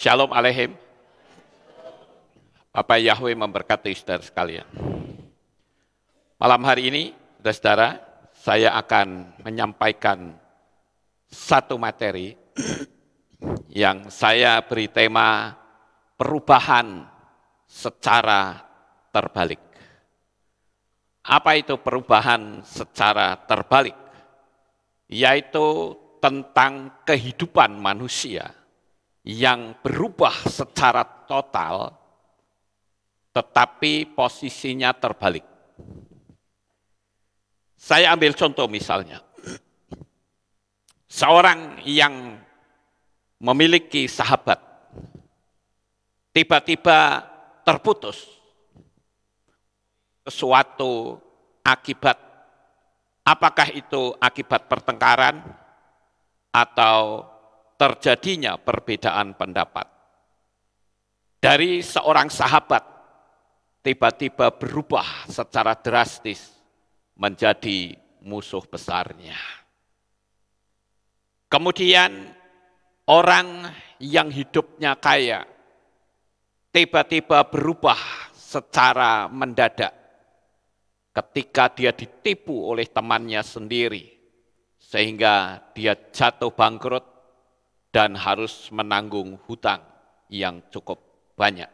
Shalom Aleihim. Bapak Yahweh memberkati saudara sekalian. Malam hari ini, saudara, saya akan menyampaikan satu materi yang saya beri tema perubahan secara terbalik. Apa itu perubahan secara terbalik? Yaitu tentang kehidupan manusia yang berubah secara total, tetapi posisinya terbalik. Saya ambil contoh misalnya, seorang yang memiliki sahabat, tiba-tiba terputus sesuatu akibat, apakah itu akibat pertengkaran atau terjadinya perbedaan pendapat. Dari seorang sahabat tiba-tiba berubah secara drastis menjadi musuh besarnya. Kemudian orang yang hidupnya kaya tiba-tiba berubah secara mendadak ketika dia ditipu oleh temannya sendiri sehingga dia jatuh bangkrut dan harus menanggung hutang yang cukup banyak.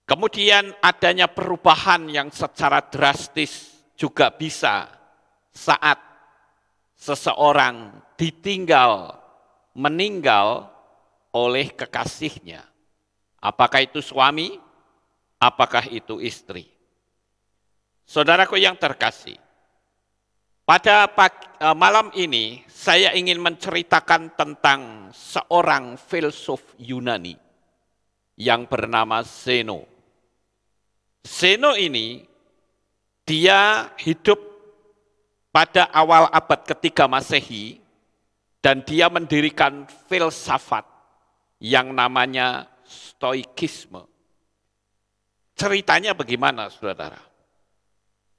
Kemudian adanya perubahan yang secara drastis juga bisa saat seseorang meninggal oleh kekasihnya. Apakah itu suami, apakah itu istri. Saudaraku yang terkasih, pada malam ini saya ingin menceritakan tentang seorang filsuf Yunani yang bernama Zeno. Zeno ini dia hidup pada awal abad ketiga Masehi dan dia mendirikan filsafat yang namanya Stoikisme. Ceritanya bagaimana, saudara?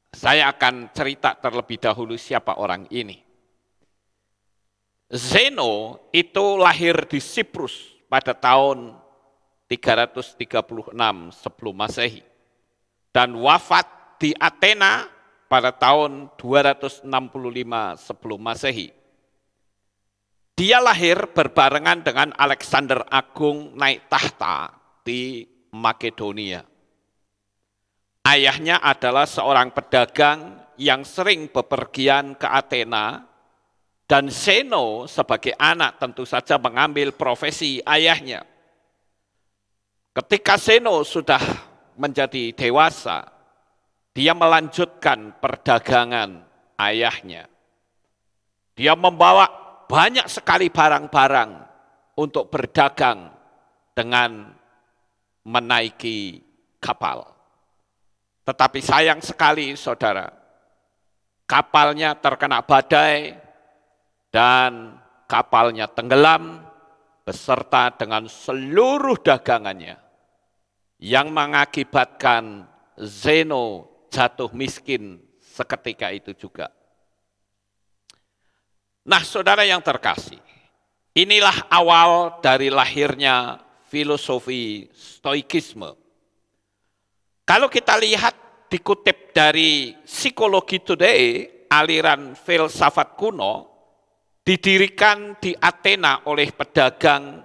Saya akan cerita terlebih dahulu siapa orang ini. Zeno itu lahir di Siprus pada tahun 336 sebelum Masehi dan wafat di Athena pada tahun 265 sebelum Masehi. Dia lahir berbarengan dengan Alexander Agung naik tahta di Makedonia. Ayahnya adalah seorang pedagang yang sering bepergian ke Athena, dan Zeno sebagai anak tentu saja mengambil profesi ayahnya. Ketika Zeno sudah menjadi dewasa, dia melanjutkan perdagangan ayahnya. Dia membawa banyak sekali barang-barang untuk berdagang dengan menaiki kapal. Tetapi sayang sekali saudara, kapalnya terkena badai dan kapalnya tenggelam beserta dengan seluruh dagangannya yang mengakibatkan Zeno jatuh miskin seketika itu juga. Nah saudara yang terkasih, inilah awal dari lahirnya filosofi Stoikisme. Kalau kita lihat dikutip dari Psikologi Today, aliran filsafat kuno, didirikan di Athena oleh pedagang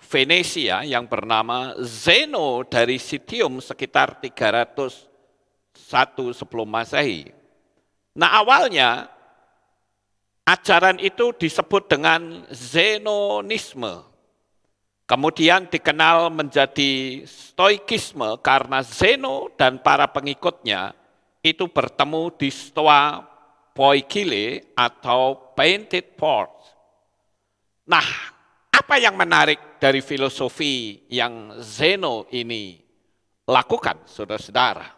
Venesia yang bernama Zeno dari Citium sekitar 301 sebelum Masehi. Nah awalnya ajaran itu disebut dengan Zenonisme. Kemudian dikenal menjadi Stoikisme karena Zeno dan para pengikutnya itu bertemu di Stoa Poikile atau Painted Pots. Nah, apa yang menarik dari filosofi yang Zeno ini lakukan, saudara-saudara?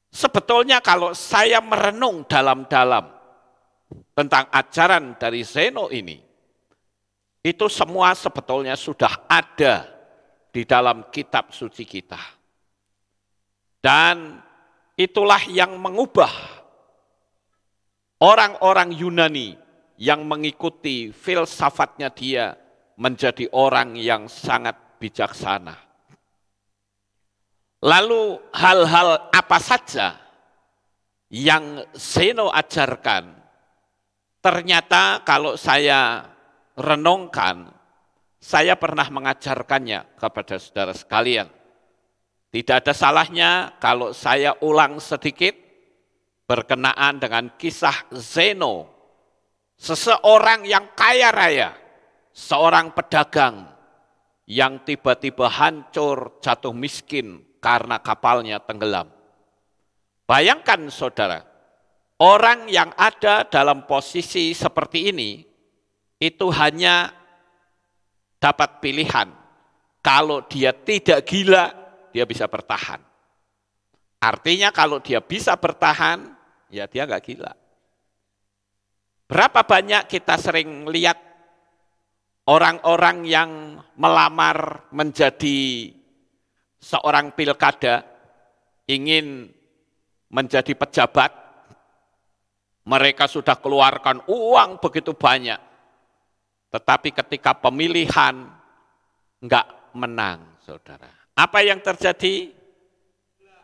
Sebetulnya kalau saya merenung dalam-dalam tentang ajaran dari Zeno ini, itu semua sebetulnya sudah ada di dalam kitab suci kita. Dan itulah yang mengubah orang-orang Yunani yang mengikuti filsafatnya dia menjadi orang yang sangat bijaksana. Lalu hal-hal apa saja yang Zeno ajarkan, ternyata kalau saya renungkan, saya pernah mengajarkannya kepada saudara sekalian. Tidak ada salahnya kalau saya ulang sedikit berkenaan dengan kisah Zeno, seseorang yang kaya raya, seorang pedagang yang tiba-tiba hancur, jatuh miskin karena kapalnya tenggelam. Bayangkan saudara, orang yang ada dalam posisi seperti ini, itu hanya dapat pilihan. Kalau dia tidak gila, dia bisa bertahan. Artinya kalau dia bisa bertahan, ya dia nggak gila. Berapa banyak kita sering lihat orang-orang yang melamar menjadi seorang pilkada, ingin menjadi pejabat, mereka sudah keluarkan uang begitu banyak, tetapi ketika pemilihan enggak menang, saudara. Apa yang terjadi?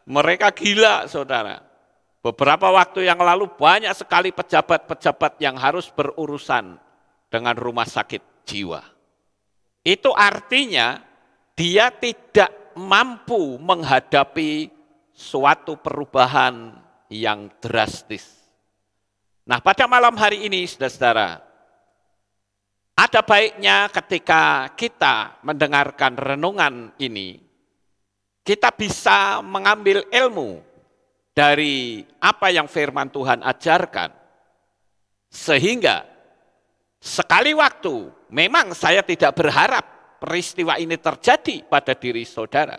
Mereka gila, saudara. Beberapa waktu yang lalu banyak sekali pejabat-pejabat yang harus berurusan dengan rumah sakit jiwa. Itu artinya dia tidak mampu menghadapi suatu perubahan yang drastis. Nah, pada malam hari ini, saudara-saudara, ada baiknya ketika kita mendengarkan renungan ini, kita bisa mengambil ilmu dari apa yang firman Tuhan ajarkan. Sehingga sekali waktu, memang saya tidak berharap peristiwa ini terjadi pada diri saudara.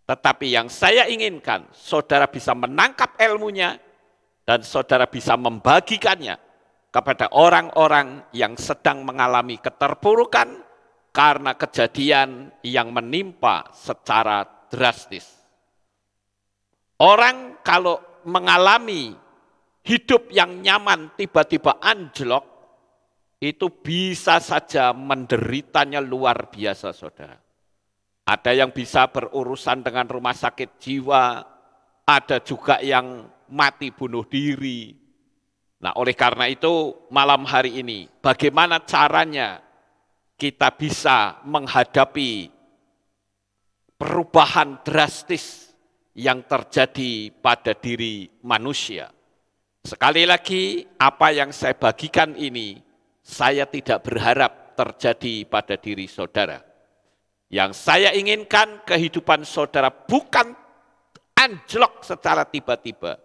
Tetapi yang saya inginkan, saudara bisa menangkap ilmunya, dan saudara bisa membagikannya kepada orang-orang yang sedang mengalami keterpurukan karena kejadian yang menimpa secara drastis. Orang kalau mengalami hidup yang nyaman tiba-tiba anjlok, itu bisa saja menderitanya luar biasa, saudara. Ada yang bisa berurusan dengan rumah sakit jiwa, ada juga yang mati bunuh diri. Nah, oleh karena itu malam hari ini, bagaimana caranya kita bisa menghadapi perubahan drastis yang terjadi pada diri manusia. Sekali lagi, apa yang saya bagikan ini, saya tidak berharap terjadi pada diri saudara. Yang saya inginkan kehidupan saudara bukan anjlok secara tiba-tiba,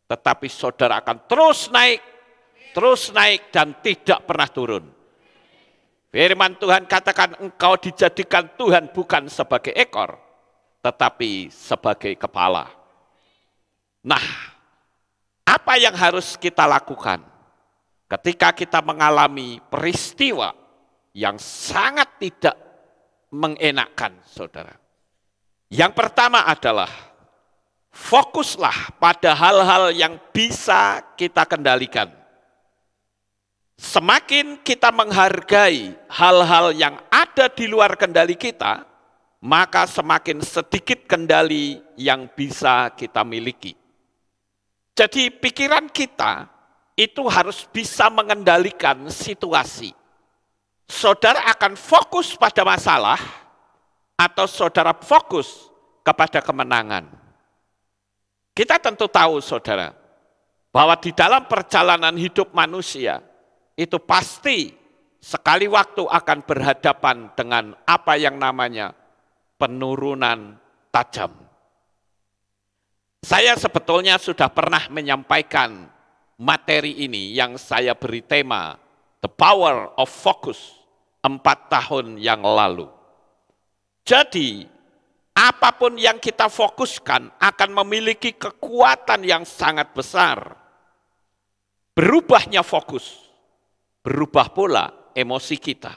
tetapi saudara akan terus naik dan tidak pernah turun. Firman Tuhan katakan engkau dijadikan Tuhan bukan sebagai ekor, tetapi sebagai kepala. Nah, apa yang harus kita lakukan ketika kita mengalami peristiwa yang sangat tidak mengenakkan, saudara? Yang pertama adalah fokuslah pada hal-hal yang bisa kita kendalikan. Semakin kita menghargai hal-hal yang ada di luar kendali kita, maka semakin sedikit kendali yang bisa kita miliki. Jadi pikiran kita itu harus bisa mengendalikan situasi. Saudara akan fokus pada masalah atau saudara fokus kepada kemenangan. Kita tentu tahu, saudara, bahwa di dalam perjalanan hidup manusia itu pasti sekali waktu akan berhadapan dengan apa yang namanya penurunan tajam. Saya sebetulnya sudah pernah menyampaikan materi ini yang saya beri tema The Power of Focus 4 tahun yang lalu. Jadi, apapun yang kita fokuskan akan memiliki kekuatan yang sangat besar. Berubahnya fokus, berubah pula emosi kita.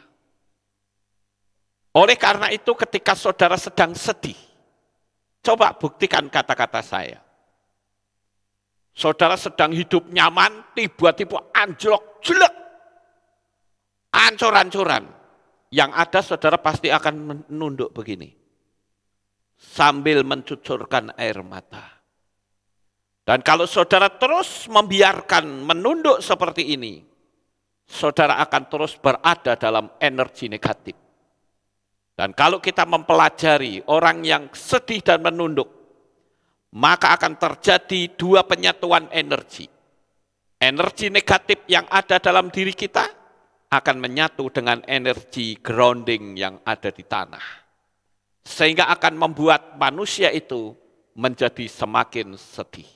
Oleh karena itu ketika saudara sedang sedih, coba buktikan kata-kata saya. Saudara sedang hidup nyaman, tiba-tiba anjlok, jelek, ancur-ancuran. yang ada saudara pasti akan menunduk begini. Sambil mencucurkan air mata. Dan kalau saudara terus membiarkan menunduk seperti ini, saudara akan terus berada dalam energi negatif. Dan kalau kita mempelajari orang yang sedih dan menunduk, maka akan terjadi dua penyatuan energi. Energi negatif yang ada dalam diri kita akan menyatu dengan energi grounding yang ada di tanah. Sehingga akan membuat manusia itu menjadi semakin sedih.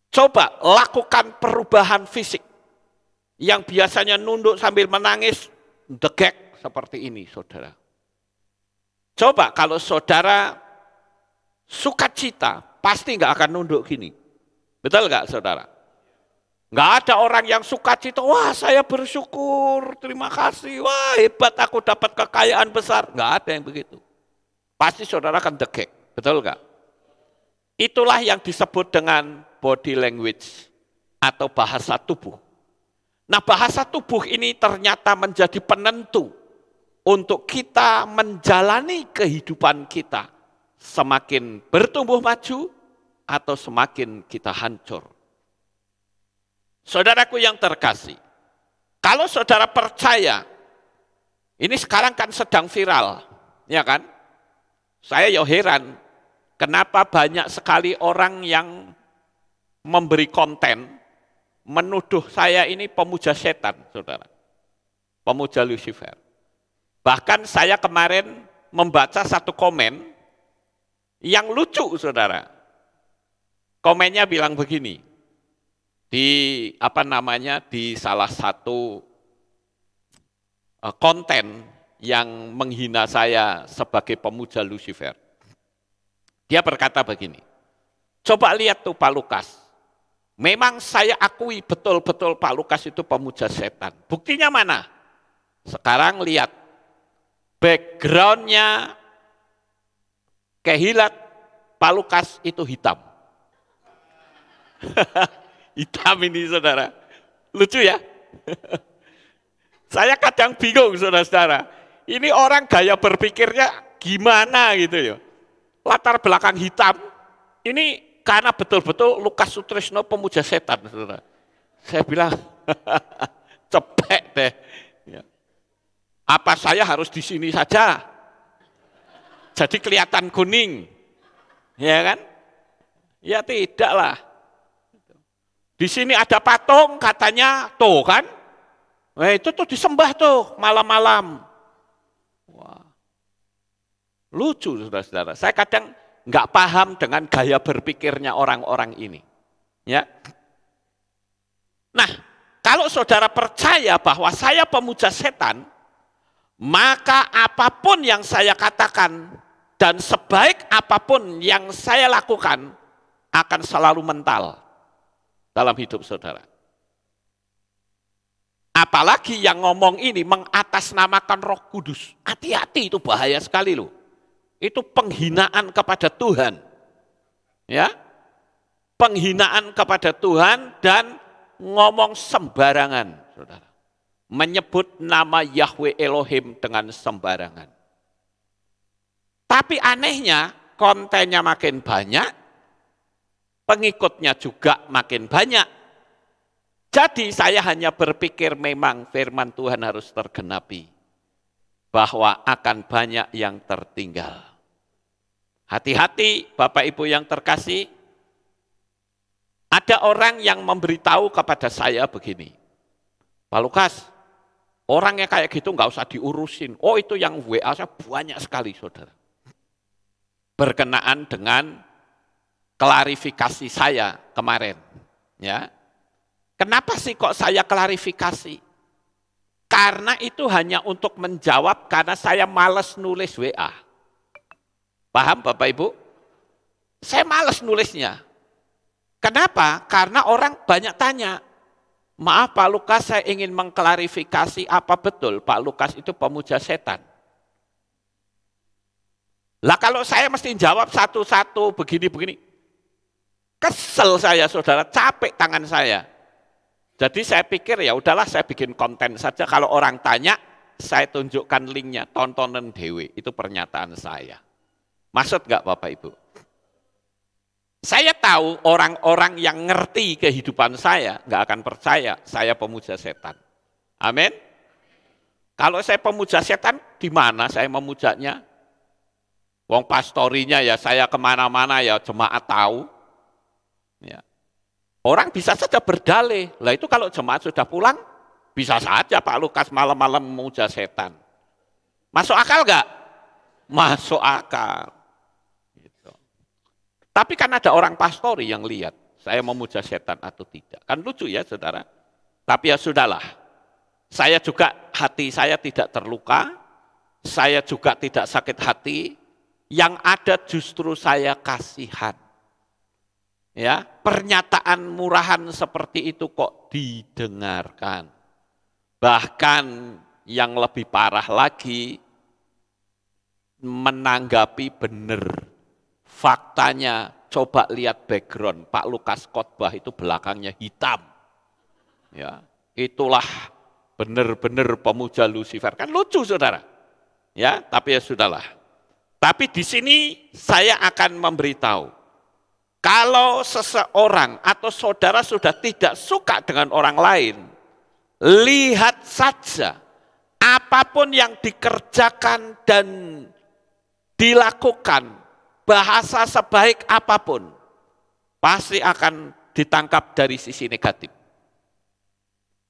Coba lakukan perubahan fisik. Yang biasanya nunduk sambil menangis, degek seperti ini, saudara. Coba kalau saudara sukacita, pasti nggak akan nunduk gini. Betul nggak, saudara? Nggak ada orang yang sukacita, wah saya bersyukur, terima kasih, wah hebat aku dapat kekayaan besar. Nggak ada yang begitu. Pasti saudara akan degek, betul nggak? Itulah yang disebut dengan body language atau bahasa tubuh. Nah, bahasa tubuh ini ternyata menjadi penentu untuk kita menjalani kehidupan kita semakin bertumbuh maju atau semakin kita hancur. Saudaraku yang terkasih, kalau saudara percaya, ini sekarang kan sedang viral, ya kan? Saya ya heran, kenapa banyak sekali orang yang memberi konten, menuduh saya ini pemuja setan, saudara. Pemuja Lucifer. Bahkan saya kemarin membaca satu komen yang lucu, saudara. Komennya bilang begini, di salah satu konten yang menghina saya sebagai pemuja Lucifer. Dia berkata begini, coba lihat tuh Pak Lukas, memang saya akui betul-betul Pak Lukas itu pemuja setan. Buktinya mana? Sekarang lihat, backgroundnya kehilat Pak Lukas itu hitam. Hitam ini saudara, lucu ya? Saya kadang bingung saudara-saudara, ini orang gaya berpikirnya gimana gitu ya. Latar belakang hitam, ini karena betul-betul Lukas Sutrisno pemuja setan, saudara. Saya bilang, cepet deh. Ya. Apa saya harus di sini saja? Jadi kelihatan kuning, ya kan? Ya tidaklah. Di sini ada patung, katanya, tuh kan? Nah, itu tuh disembah tuh malam-malam. Wah, lucu saudara-saudara. Saya kadang nggak paham dengan gaya berpikirnya orang-orang ini. Ya. Nah, kalau saudara percaya bahwa saya pemuja setan, maka apapun yang saya katakan dan sebaik apapun yang saya lakukan akan selalu mental dalam hidup saudara. Apalagi yang ngomong ini mengatasnamakan Roh Kudus. Hati-hati, itu bahaya sekali loh. Itu penghinaan kepada Tuhan. Ya. Penghinaan kepada Tuhan dan ngomong sembarangan, saudara. Menyebut nama Yahweh Elohim dengan sembarangan. Tapi anehnya, kontennya makin banyak, pengikutnya juga makin banyak. Jadi saya hanya berpikir memang firman Tuhan harus tergenapi. Bahwa akan banyak yang tertinggal. Hati-hati Bapak Ibu yang terkasih. Ada orang yang memberitahu kepada saya begini. Pak Lukas, orangnya kayak gitu nggak usah diurusin. Oh itu yang WA saya banyak sekali saudara. Berkenaan dengan klarifikasi saya kemarin. Ya. Kenapa sih kok saya klarifikasi? Karena itu hanya untuk menjawab karena saya malas nulis WA. Paham Bapak Ibu? Saya malas nulisnya. Kenapa? Karena orang banyak tanya. Maaf Pak Lukas, saya ingin mengklarifikasi apa betul Pak Lukas itu pemuja setan. Lah kalau saya mesti jawab satu-satu begini-begini. Kesel saya saudara, capek tangan saya. Jadi saya pikir ya udahlah saya bikin konten saja, kalau orang tanya saya tunjukkan linknya, tontonan dewe, itu pernyataan saya. Maksud nggak Bapak Ibu? Saya tahu orang-orang yang ngerti kehidupan saya nggak akan percaya saya pemuja setan. Amin. Kalau saya pemuja setan, di mana saya memujanya? Wong pastorinya ya saya kemana-mana ya jemaat tahu. Ya. Orang bisa saja berdalih. Lah itu kalau jemaat sudah pulang, bisa saja Pak Lukas malam-malam memuja setan. Masuk akal nggak? Masuk akal. Gitu. Tapi kan ada orang pastori yang lihat saya memuja setan atau tidak. Kan lucu ya saudara. Tapi ya sudahlah. Saya juga hati saya tidak terluka. Saya juga tidak sakit hati. Yang ada justru saya kasihan. Ya, pernyataan murahan seperti itu kok didengarkan. Bahkan yang lebih parah lagi, menanggapi benar. Faktanya, coba lihat background, Pak Lukas khotbah itu belakangnya hitam. Ya, itulah benar-benar pemuja Lucifer. Kan lucu saudara. Ya, tapi ya sudahlah. Tapi di sini saya akan memberitahu, kalau seseorang atau saudara sudah tidak suka dengan orang lain, lihat saja apapun yang dikerjakan dan dilakukan, bahasa sebaik apapun, pasti akan ditangkap dari sisi negatif.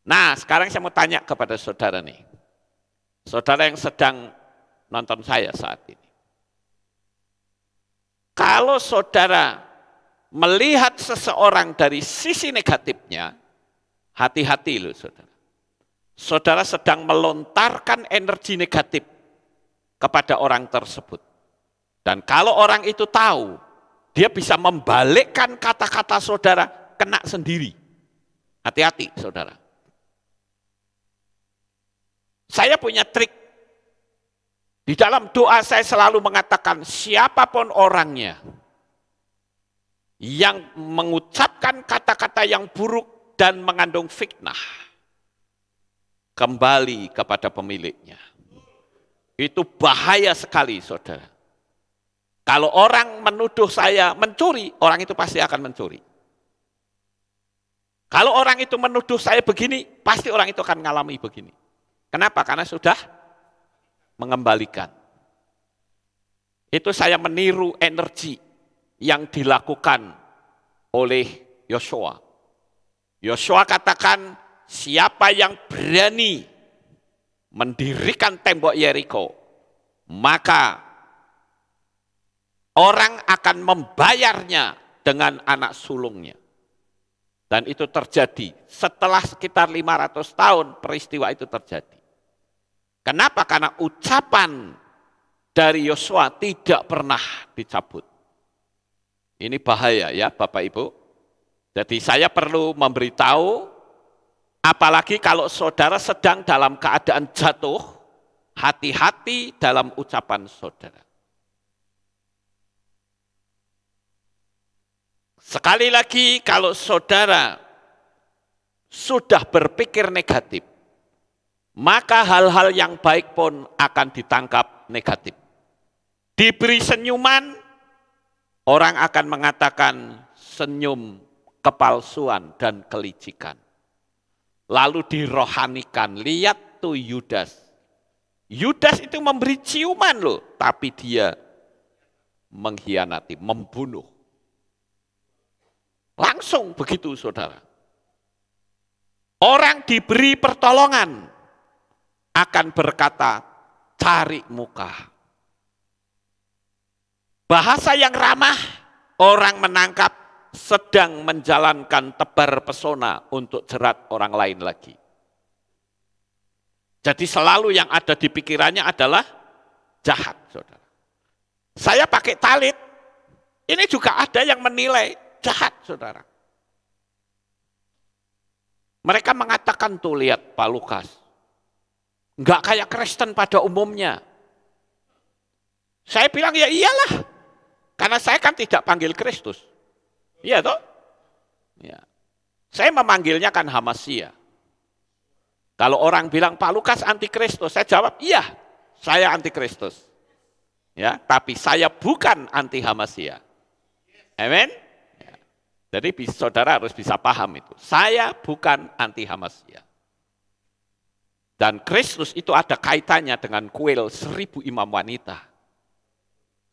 Nah, sekarang saya mau tanya kepada saudara nih, saudara yang sedang nonton saya saat ini. Kalau saudara melihat seseorang dari sisi negatifnya, hati-hati loh saudara. Saudara sedang melontarkan energi negatif kepada orang tersebut. Dan kalau orang itu tahu, dia bisa membalikkan kata-kata saudara, kena sendiri. Hati-hati saudara. Saya punya trik. Di dalam doa saya selalu mengatakan, siapapun orangnya yang mengucapkan kata-kata yang buruk dan mengandung fitnah, kembali kepada pemiliknya. Itu bahaya sekali saudara. Kalau orang menuduh saya mencuri, orang itu pasti akan mencuri. Kalau orang itu menuduh saya begini, pasti orang itu akan mengalami begini. Kenapa? Karena sudah mengembalikan. Itu saya meniru energi yang dilakukan oleh Yosua. Yosua katakan, siapa yang berani mendirikan tembok Yeriko, maka orang akan membayarnya dengan anak sulungnya. Dan itu terjadi setelah sekitar 500 tahun peristiwa itu terjadi. Kenapa? Karena ucapan dari Yosua tidak pernah dicabut. Ini bahaya ya Bapak Ibu. Jadi saya perlu memberitahu, apalagi kalau saudara sedang dalam keadaan jatuh, hati-hati dalam ucapan saudara. Sekali lagi, kalau saudara sudah berpikir negatif, maka hal-hal yang baik pun akan ditangkap negatif. Diberi senyuman, orang akan mengatakan senyum kepalsuan dan kelicikan. Lalu dirohanikan, lihat tuh Yudas. Yudas itu memberi ciuman loh, tapi dia mengkhianati, membunuh. Langsung begitu saudara. Orang diberi pertolongan akan berkata, cari muka. Bahasa yang ramah, orang menangkap sedang menjalankan tebar pesona untuk jerat orang lain lagi. Jadi selalu yang ada di pikirannya adalah jahat, saudara. Saya pakai talit, ini juga ada yang menilai jahat, saudara. Mereka mengatakan tuh, lihat Pak Lukas, enggak kayak Kristen pada umumnya. Saya bilang ya iyalah, karena saya kan tidak panggil Kristus. Iya toh? Ya. Saya memanggilnya kan Hamasia. Kalau orang bilang Pak Lukas antikristus, saya jawab iya, saya antikristus. Ya, tapi saya bukan anti Hamasiyah. Amin. Ya. Jadi saudara harus bisa paham itu. Saya bukan anti Hamasiyah. Dan Kristus itu ada kaitannya dengan kuil 1000 imam wanita.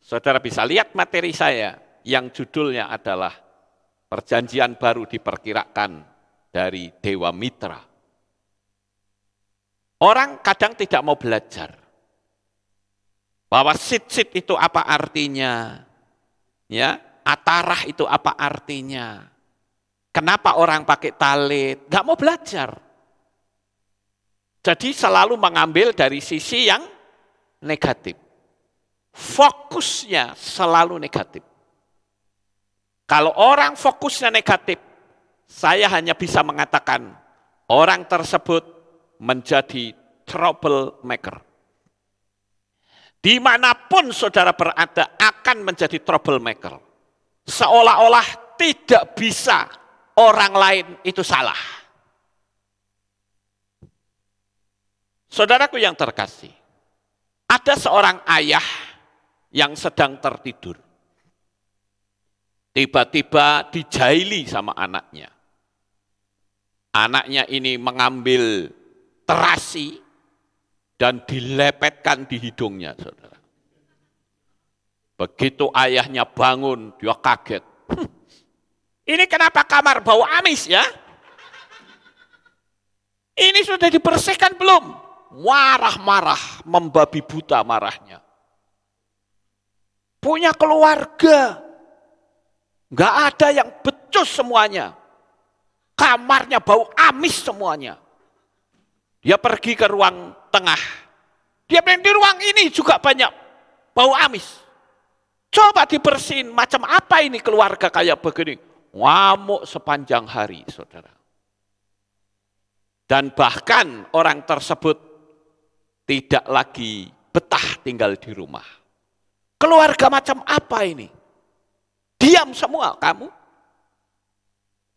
Saudara bisa lihat materi saya yang judulnya adalah Perjanjian Baru diperkirakan dari Dewa Mitra. Orang kadang tidak mau belajar bahwa sit-sit itu apa artinya, ya, atarah itu apa artinya, kenapa orang pakai talit, nggak mau belajar. Jadi selalu mengambil dari sisi yang negatif, fokusnya selalu negatif. Kalau orang fokusnya negatif, saya hanya bisa mengatakan orang tersebut menjadi troublemaker. Dimanapun saudara berada akan menjadi troublemaker. Seolah-olah tidak bisa orang lain itu salah. Saudaraku yang terkasih, ada seorang ayah yang sedang tertidur. Tiba-tiba dijaili sama anaknya. Anaknya ini mengambil terasi dan dilepetkan di hidungnya, saudara. Begitu ayahnya bangun, dia kaget. Ini kenapa kamar bau amis ya? Ini sudah dibersihkan belum? Marah-marah, membabi buta marahnya. Punya keluarga, nggak ada yang becus semuanya. Kamarnya bau amis semuanya. Dia pergi ke ruang tengah. Dia bilang di ruang ini juga banyak bau amis. Coba dibersihin, macam apa ini keluarga kayak begini. Ngamuk sepanjang hari, saudara. Dan bahkan orang tersebut tidak lagi betah tinggal di rumah. Keluarga macam apa ini? Diam semua kamu.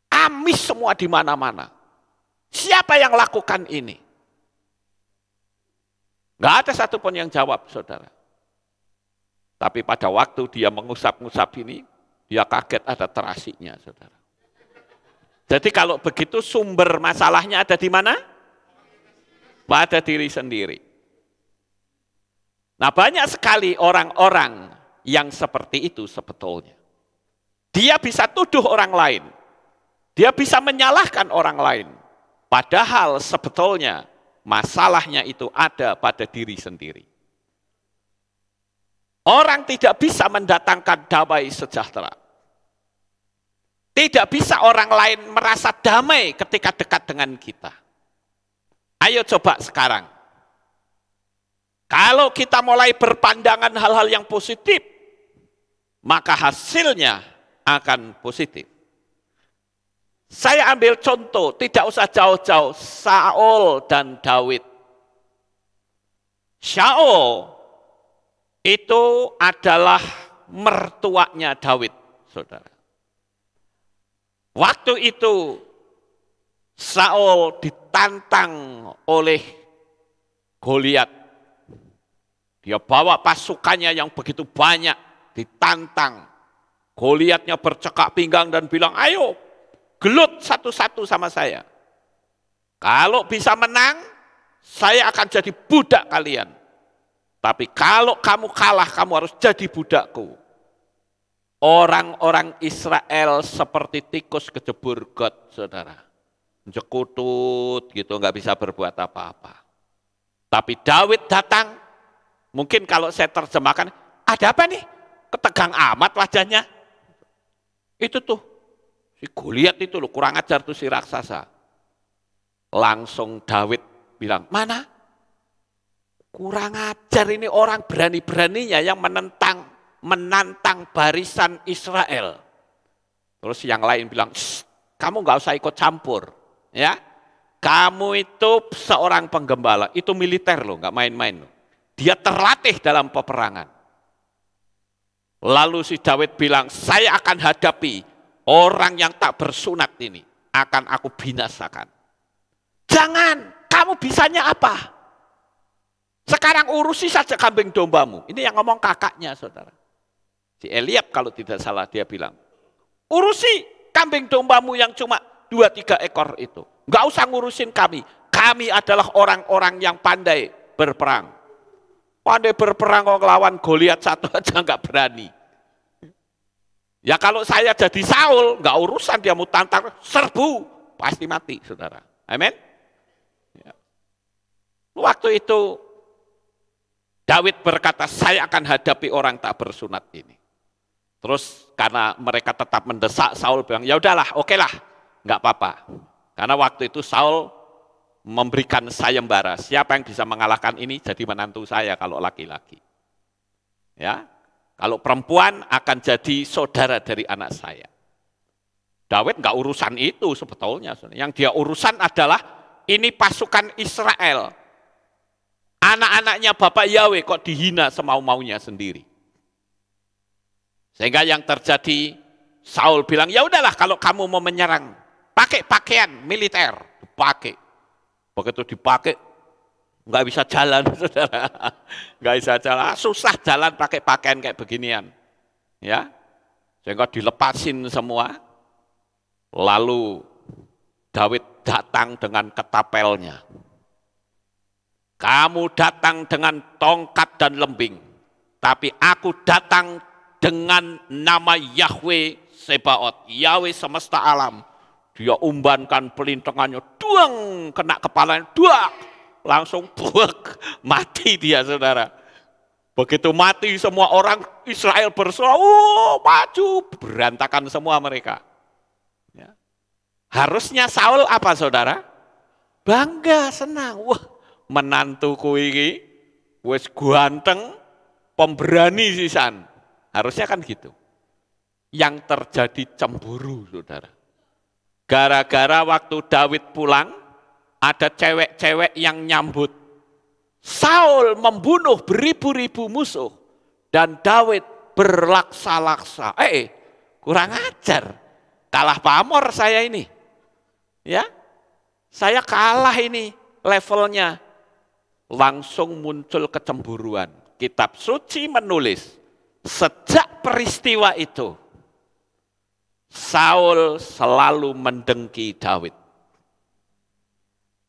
Amis semua di mana-mana. Siapa yang lakukan ini? Nggak ada satupun yang jawab, saudara. Tapi pada waktu dia mengusap-ngusap ini, dia kaget ada terasinya, saudara. Jadi kalau begitu sumber masalahnya ada di mana? Pada diri sendiri. Nah, banyak sekali orang-orang yang seperti itu sebetulnya. Dia bisa tuduh orang lain. Dia bisa menyalahkan orang lain. Padahal sebetulnya masalahnya itu ada pada diri sendiri. Orang tidak bisa mendatangkan damai sejahtera. Tidak bisa orang lain merasa damai ketika dekat dengan kita. Ayo coba sekarang. Kalau kita mulai berpandangan hal-hal yang positif, maka hasilnya akan positif. Saya ambil contoh, tidak usah jauh-jauh, Saul dan Daud. Saul itu adalah mertuanya Daud, saudara. Waktu itu Saul ditantang oleh Goliat. Dia bawa pasukannya yang begitu banyak, ditantang. Goliatnya bercekak pinggang dan bilang, ayo gelut satu-satu sama saya. Kalau bisa menang, saya akan jadi budak kalian. Tapi kalau kamu kalah, kamu harus jadi budakku. Orang-orang Israel seperti tikus kejebur got, saudara. Jekutut gitu, nggak bisa berbuat apa-apa. Tapi Daud datang, mungkin kalau saya terjemahkan, ada apa nih? Ketegang amat wajahnya. Itu tuh, si Goliat itu loh, kurang ajar tuh si raksasa. Langsung Daud bilang, mana? Kurang ajar ini orang berani-beraninya yang menantang barisan Israel. Terus yang lain bilang, kamu nggak usah ikut campur, ya. Kamu itu seorang penggembala, itu militer loh, nggak main-main loh. Dia terlatih dalam peperangan. Lalu si Daud bilang, saya akan hadapi orang yang tak bersunat ini, akan aku binasakan. Jangan, kamu bisanya apa? Sekarang urusi saja kambing dombamu. Ini yang ngomong kakaknya, saudara. Si Eliab kalau tidak salah dia bilang, urusi kambing dombamu yang cuma 2-3 ekor itu. Enggak usah ngurusin kami. Kami adalah orang-orang yang pandai berperang. Pandai berperang kok lawan Goliat satu aja enggak berani. Ya kalau saya jadi Saul, enggak urusan dia mau tantang, serbu, pasti mati, saudara. Amin. Ya. Waktu itu Daud berkata, saya akan hadapi orang tak bersunat ini. Terus karena mereka tetap mendesak, Saul bilang, ya udahlah, oke lah, enggak apa-apa. Karena waktu itu Saul memberikan sayembara, siapa yang bisa mengalahkan ini jadi menantu saya kalau laki-laki. Ya, kalau perempuan akan jadi saudara dari anak saya. Daud enggak urusan itu sebetulnya. Yang dia urusan adalah ini pasukan Israel. Anak-anaknya Bapak Yahweh kok dihina semau-maunya sendiri. Sehingga yang terjadi, Saul bilang, ya udahlah kalau kamu mau menyerang, pakai pakaian militer, dipakai. Begitu dipakai, nggak bisa jalan, saudara. Nggak bisa jalan, susah jalan pakai pakaian kayak beginian. Ya, sehingga dilepasin semua. Lalu Daud datang dengan ketapelnya. Kamu datang dengan tongkat dan lembing, tapi aku datang dengan nama Yahweh Sebaot, Yahweh semesta alam. Dia umbankan pelintangannya, duang, kena kepalanya, duak, langsung buak, mati dia, saudara. Begitu mati semua orang Israel bersorak, oh maju, berantakan semua mereka. Ya. Harusnya Saul apa, saudara? Bangga, senang, wah. Menantuku ini wis ganteng, pemberani sisan. Harusnya kan gitu. Yang terjadi cemburu, saudara. Gara-gara waktu Daud pulang, ada cewek-cewek yang nyambut. Saul membunuh beribu-ribu musuh, dan Daud berlaksa-laksa. Kurang ajar. Kalah pamor saya ini. Ya, saya kalah ini levelnya. Langsung muncul kecemburuan. Kitab suci menulis, sejak peristiwa itu, Saul selalu mendengki Daud.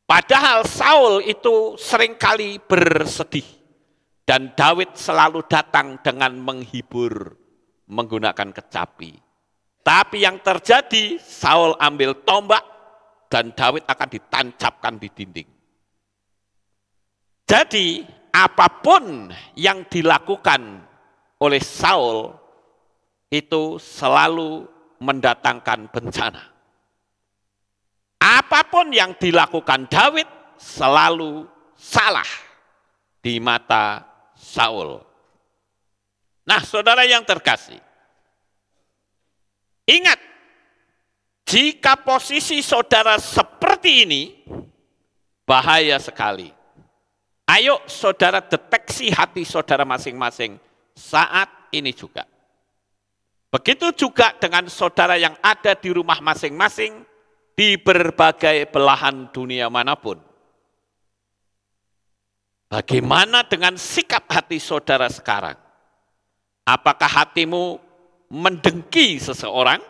Padahal Saul itu seringkali bersedih. Dan Daud selalu datang dengan menghibur, menggunakan kecapi. Tapi yang terjadi, Saul ambil tombak, dan Daud akan ditancapkan di dinding. Jadi apapun yang dilakukan oleh Saul itu selalu mendatangkan bencana. Apapun yang dilakukan Daud selalu salah di mata Saul. Nah, saudara yang terkasih, ingat, jika posisi saudara seperti ini, bahaya sekali. Ayo saudara deteksi hati saudara masing-masing saat ini juga. Begitu juga dengan saudara yang ada di rumah masing-masing di berbagai belahan dunia manapun. Bagaimana dengan sikap hati saudara sekarang? Apakah hatimu mendengki seseorang?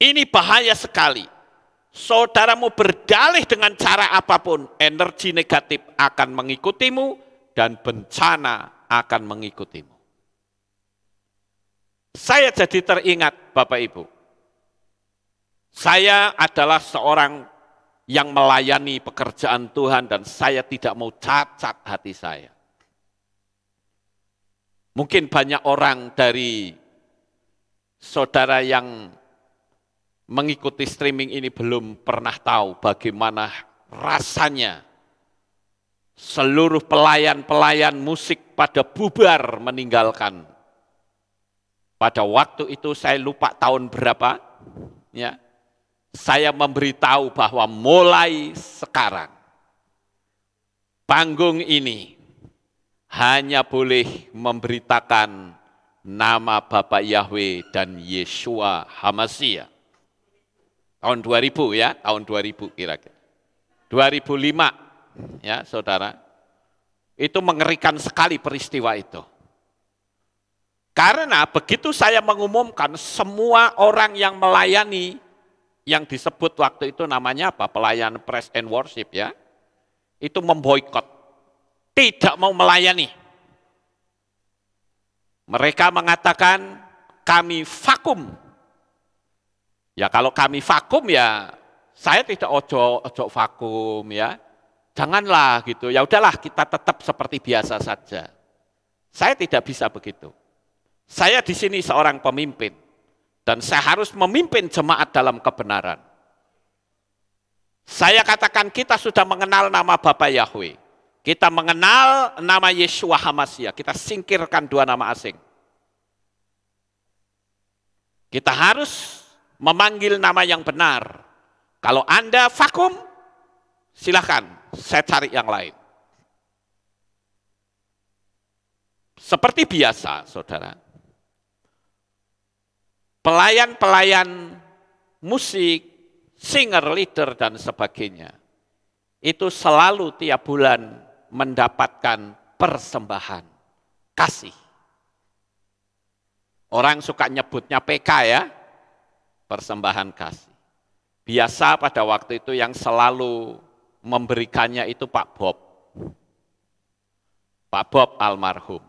Ini bahaya sekali. Saudaramu berdalih dengan cara apapun, energi negatif akan mengikutimu dan bencana akan mengikutimu. Saya jadi teringat, Bapak Ibu. Saya adalah seorang yang melayani pekerjaan Tuhan dan saya tidak mau cacat hati saya. Mungkin banyak orang dari saudara yang mengikuti streaming ini belum pernah tahu bagaimana rasanya seluruh pelayan-pelayan musik pada bubar meninggalkan. Pada waktu itu saya lupa tahun berapa, ya. Saya memberitahu bahwa mulai sekarang panggung ini hanya boleh memberitakan nama Bapak Yahweh dan Yeshua HaMashiach. Tahun 2000 ya, tahun 2000 kira-kira. 2005, ya saudara, itu mengerikan sekali peristiwa itu. Karena begitu saya mengumumkan, semua orang yang melayani, yang disebut waktu itu namanya apa? Pelayan praise and worship ya, itu memboikot, tidak mau melayani. Mereka mengatakan kami vakum. Ya kalau kami vakum ya saya tidak ojo vakum ya. Janganlah gitu. Ya udahlah kita tetap seperti biasa saja. Saya tidak bisa begitu. Saya di sini seorang pemimpin dan saya harus memimpin jemaat dalam kebenaran. Saya katakan kita sudah mengenal nama Bapa Yahweh. Kita mengenal nama Yeshua HaMashiach, kita singkirkan dua nama asing. Kita harus memanggil nama yang benar. Kalau Anda vakum, silakan, saya cari yang lain. Seperti biasa, saudara. Pelayan-pelayan musik, singer, leader, dan sebagainya, itu selalu tiap bulan mendapatkan persembahan kasih. Orang suka nyebutnya PK ya, persembahan kasih. Biasa pada waktu itu yang selalu memberikannya itu Pak Bob. Pak Bob almarhum.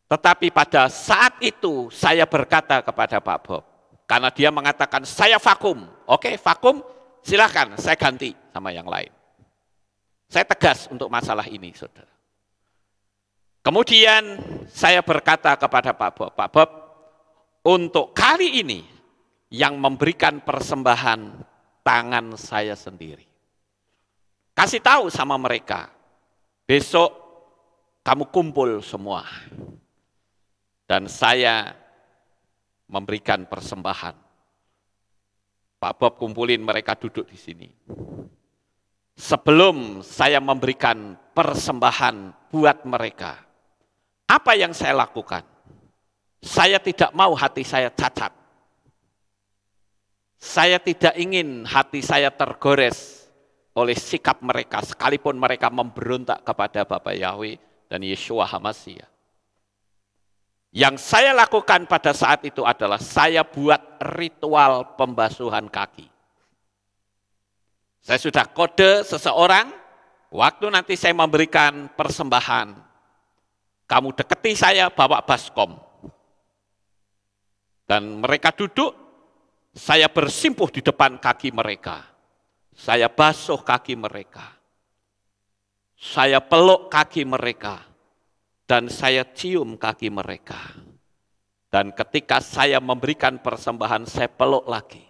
Tetapi pada saat itu saya berkata kepada Pak Bob, karena dia mengatakan saya vakum. Oke, vakum, silakan saya ganti sama yang lain. Saya tegas untuk masalah ini, saudara. Kemudian saya berkata kepada Pak Bob, untuk kali ini yang memberikan persembahan tangan saya sendiri. Kasih tahu sama mereka, besok kamu kumpul semua. Dan saya memberikan persembahan. Pak Bob kumpulin mereka duduk di sini. Sebelum saya memberikan persembahan buat mereka, apa yang saya lakukan? Saya tidak mau hati saya cacat. Saya tidak ingin hati saya tergores oleh sikap mereka, sekalipun mereka memberontak kepada Bapa Yahweh dan Yeshua HaMashiach. Yang saya lakukan pada saat itu adalah saya buat ritual pembasuhan kaki. Saya sudah kode seseorang, waktu nanti saya memberikan persembahan, kamu deketi saya bawa baskom. Dan mereka duduk, saya bersimpuh di depan kaki mereka. Saya basuh kaki mereka. Saya peluk kaki mereka. Dan saya cium kaki mereka. Dan ketika saya memberikan persembahan, saya peluk lagi.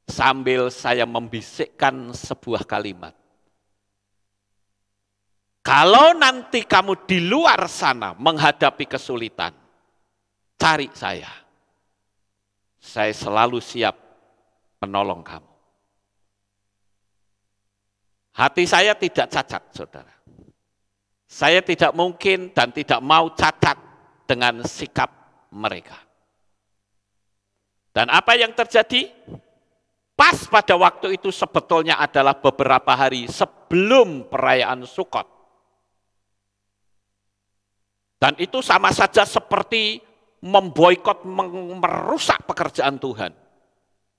Sambil saya membisikkan sebuah kalimat. Kalau nanti kamu di luar sana menghadapi kesulitan, cari saya. Saya selalu siap menolong kamu. Hati saya tidak cacat, saudara. Saya tidak mungkin dan tidak mau cacat dengan sikap mereka. Dan apa yang terjadi? Pas pada waktu itu sebetulnya adalah beberapa hari sebelum perayaan Sukkot. Dan itu sama saja seperti memboikot, merusak pekerjaan Tuhan.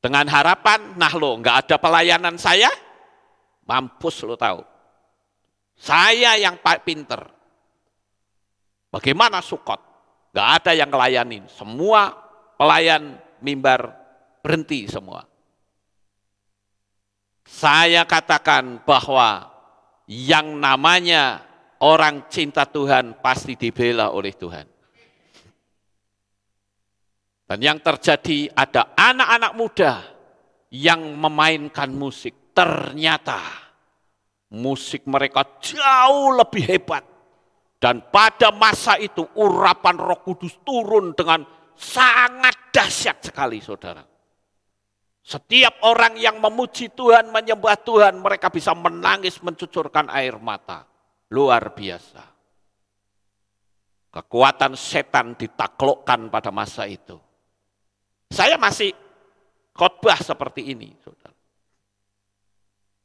Dengan harapan, nah lo nggak ada pelayanan saya, mampus lo tahu. Saya yang pinter. Bagaimana Sukkot? Nggak ada yang ngelayanin. Semua pelayan mimbar berhenti semua. Saya katakan bahwa yang namanya orang cinta Tuhan pasti dibela oleh Tuhan. Dan yang terjadi ada anak-anak muda yang memainkan musik. Ternyata musik mereka jauh lebih hebat. Dan pada masa itu urapan Roh Kudus turun dengan sangat dahsyat sekali, saudara. Setiap orang yang memuji Tuhan, menyembah Tuhan, mereka bisa menangis, mencucurkan air mata. Luar biasa. Kekuatan setan ditaklukkan pada masa itu. Saya masih khotbah seperti ini, saudara.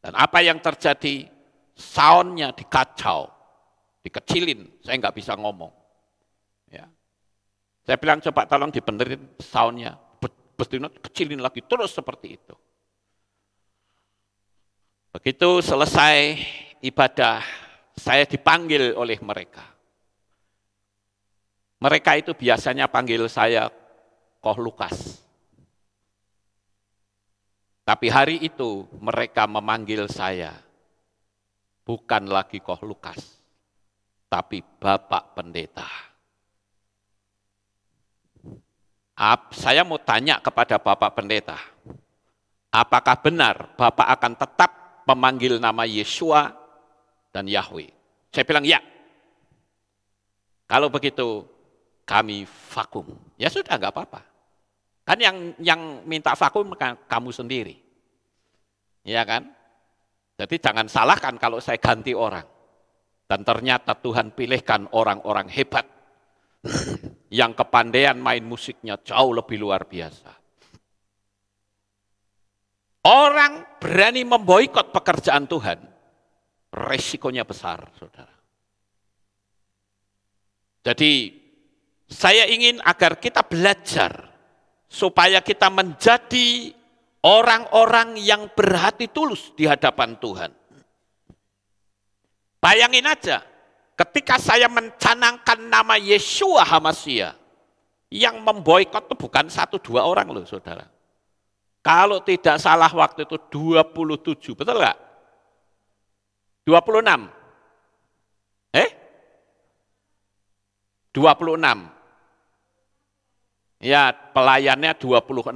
Dan apa yang terjadi? Soundnya dikacau, dikecilin, saya nggak bisa ngomong. Ya. Saya bilang coba tolong dibenerin soundnya, betina kecilin lagi, terus seperti itu. Begitu selesai ibadah, saya dipanggil oleh mereka. Mereka itu biasanya panggil saya Koh Lukas. Tapi hari itu mereka memanggil saya bukan lagi Koh Lukas, tapi Bapak Pendeta. Saya mau tanya kepada Bapak Pendeta, apakah benar Bapak akan tetap memanggil nama Yeshua dan Yahweh? Saya bilang ya. Kalau begitu kami vakum. Ya sudah, nggak apa-apa. Kan yang minta vakum kan kamu sendiri. Ya kan? Jadi jangan salahkan kalau saya ganti orang. Dan ternyata Tuhan pilihkan orang-orang hebat. Yang kepandaian main musiknya jauh lebih luar biasa. Orang berani memboikot pekerjaan Tuhan, resikonya besar, saudara. Jadi saya ingin agar kita belajar supaya kita menjadi orang-orang yang berhati tulus di hadapan Tuhan. Bayangin aja, ketika saya mencanangkan nama Yeshua HaMashiach, yang memboikot itu bukan 1-2 orang loh, saudara. Kalau tidak salah waktu itu 27, betul nggak? 26? 26. Ya, pelayannya 26.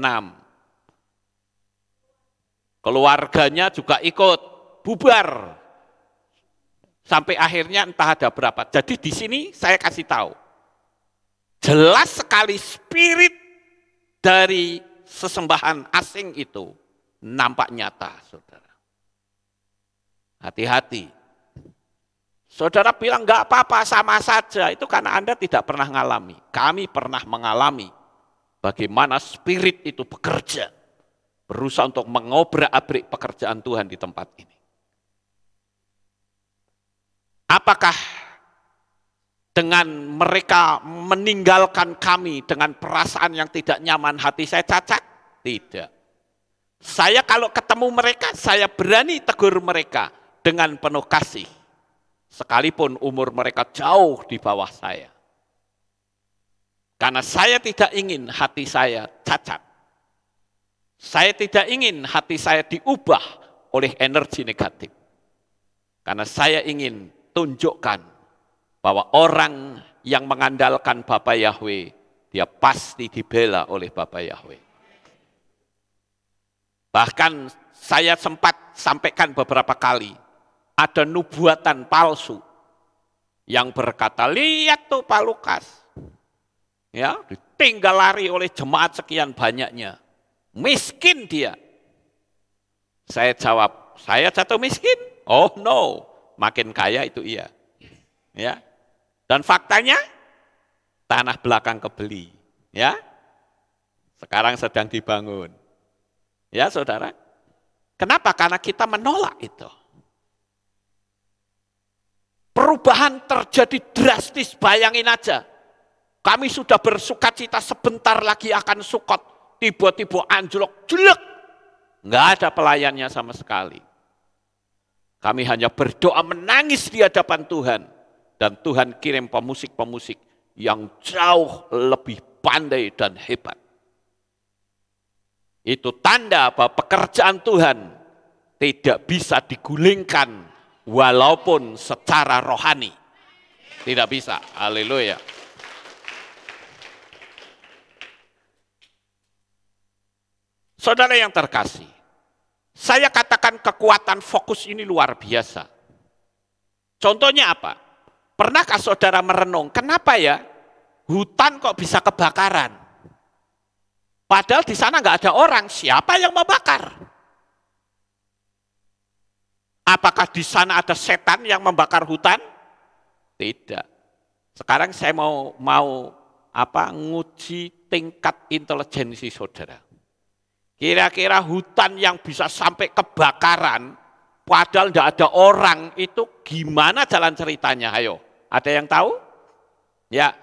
Keluarganya juga ikut, bubar. Sampai akhirnya entah ada berapa. Jadi di sini saya kasih tahu. Jelas sekali spirit dari sesembahan asing itu nampak nyata, saudara. Hati-hati. Saudara bilang enggak apa-apa, sama saja. Itu karena Anda tidak pernah mengalami. Kami pernah mengalami bagaimana spirit itu bekerja. Berusaha untuk mengobrak-abrik pekerjaan Tuhan di tempat ini. Apakah dengan mereka meninggalkan kami dengan perasaan yang tidak nyaman, hati saya cacat? Tidak. Saya kalau ketemu mereka, saya berani tegur mereka dengan penuh kasih. Sekalipun umur mereka jauh di bawah saya. Karena saya tidak ingin hati saya cacat. Saya tidak ingin hati saya diubah oleh energi negatif. Karena saya ingin tunjukkan bahwa orang yang mengandalkan Bapa Yahweh, dia pasti dibela oleh Bapa Yahweh. Bahkan saya sempat sampaikan beberapa kali, ada nubuatan palsu yang berkata, lihat tuh Pak Lukas, ya, ditinggal lari oleh jemaat sekian banyaknya, miskin dia. Saya jawab, saya jatuh miskin? Oh no, makin kaya itu iya. Ya. Dan faktanya tanah belakang kebeli, ya. Sekarang sedang dibangun. Ya, Saudara. Kenapa? Karena kita menolak itu. Perubahan terjadi drastis, bayangin aja. Kami sudah bersukacita, sebentar lagi akan sukot, tiba-tiba anjlok, jelek. Enggak ada pelayannya sama sekali. Kami hanya berdoa menangis di hadapan Tuhan. Dan Tuhan kirim pemusik-pemusik yang jauh lebih pandai dan hebat. Itu tanda bahwa pekerjaan Tuhan tidak bisa digulingkan walaupun secara rohani. Tidak bisa. Haleluya. Saudara yang terkasih, saya katakan kekuatan fokus ini luar biasa. Contohnya apa? Pernahkah saudara merenung, kenapa ya hutan kok bisa kebakaran? Padahal di sana nggak ada orang, siapa yang membakar? Apakah di sana ada setan yang membakar hutan? Tidak. Sekarang saya mau nguji tingkat intelijensi saudara. Kira-kira hutan yang bisa sampai kebakaran padahal tidak ada orang, itu gimana jalan ceritanya? Ayo, ada yang tahu? Ya,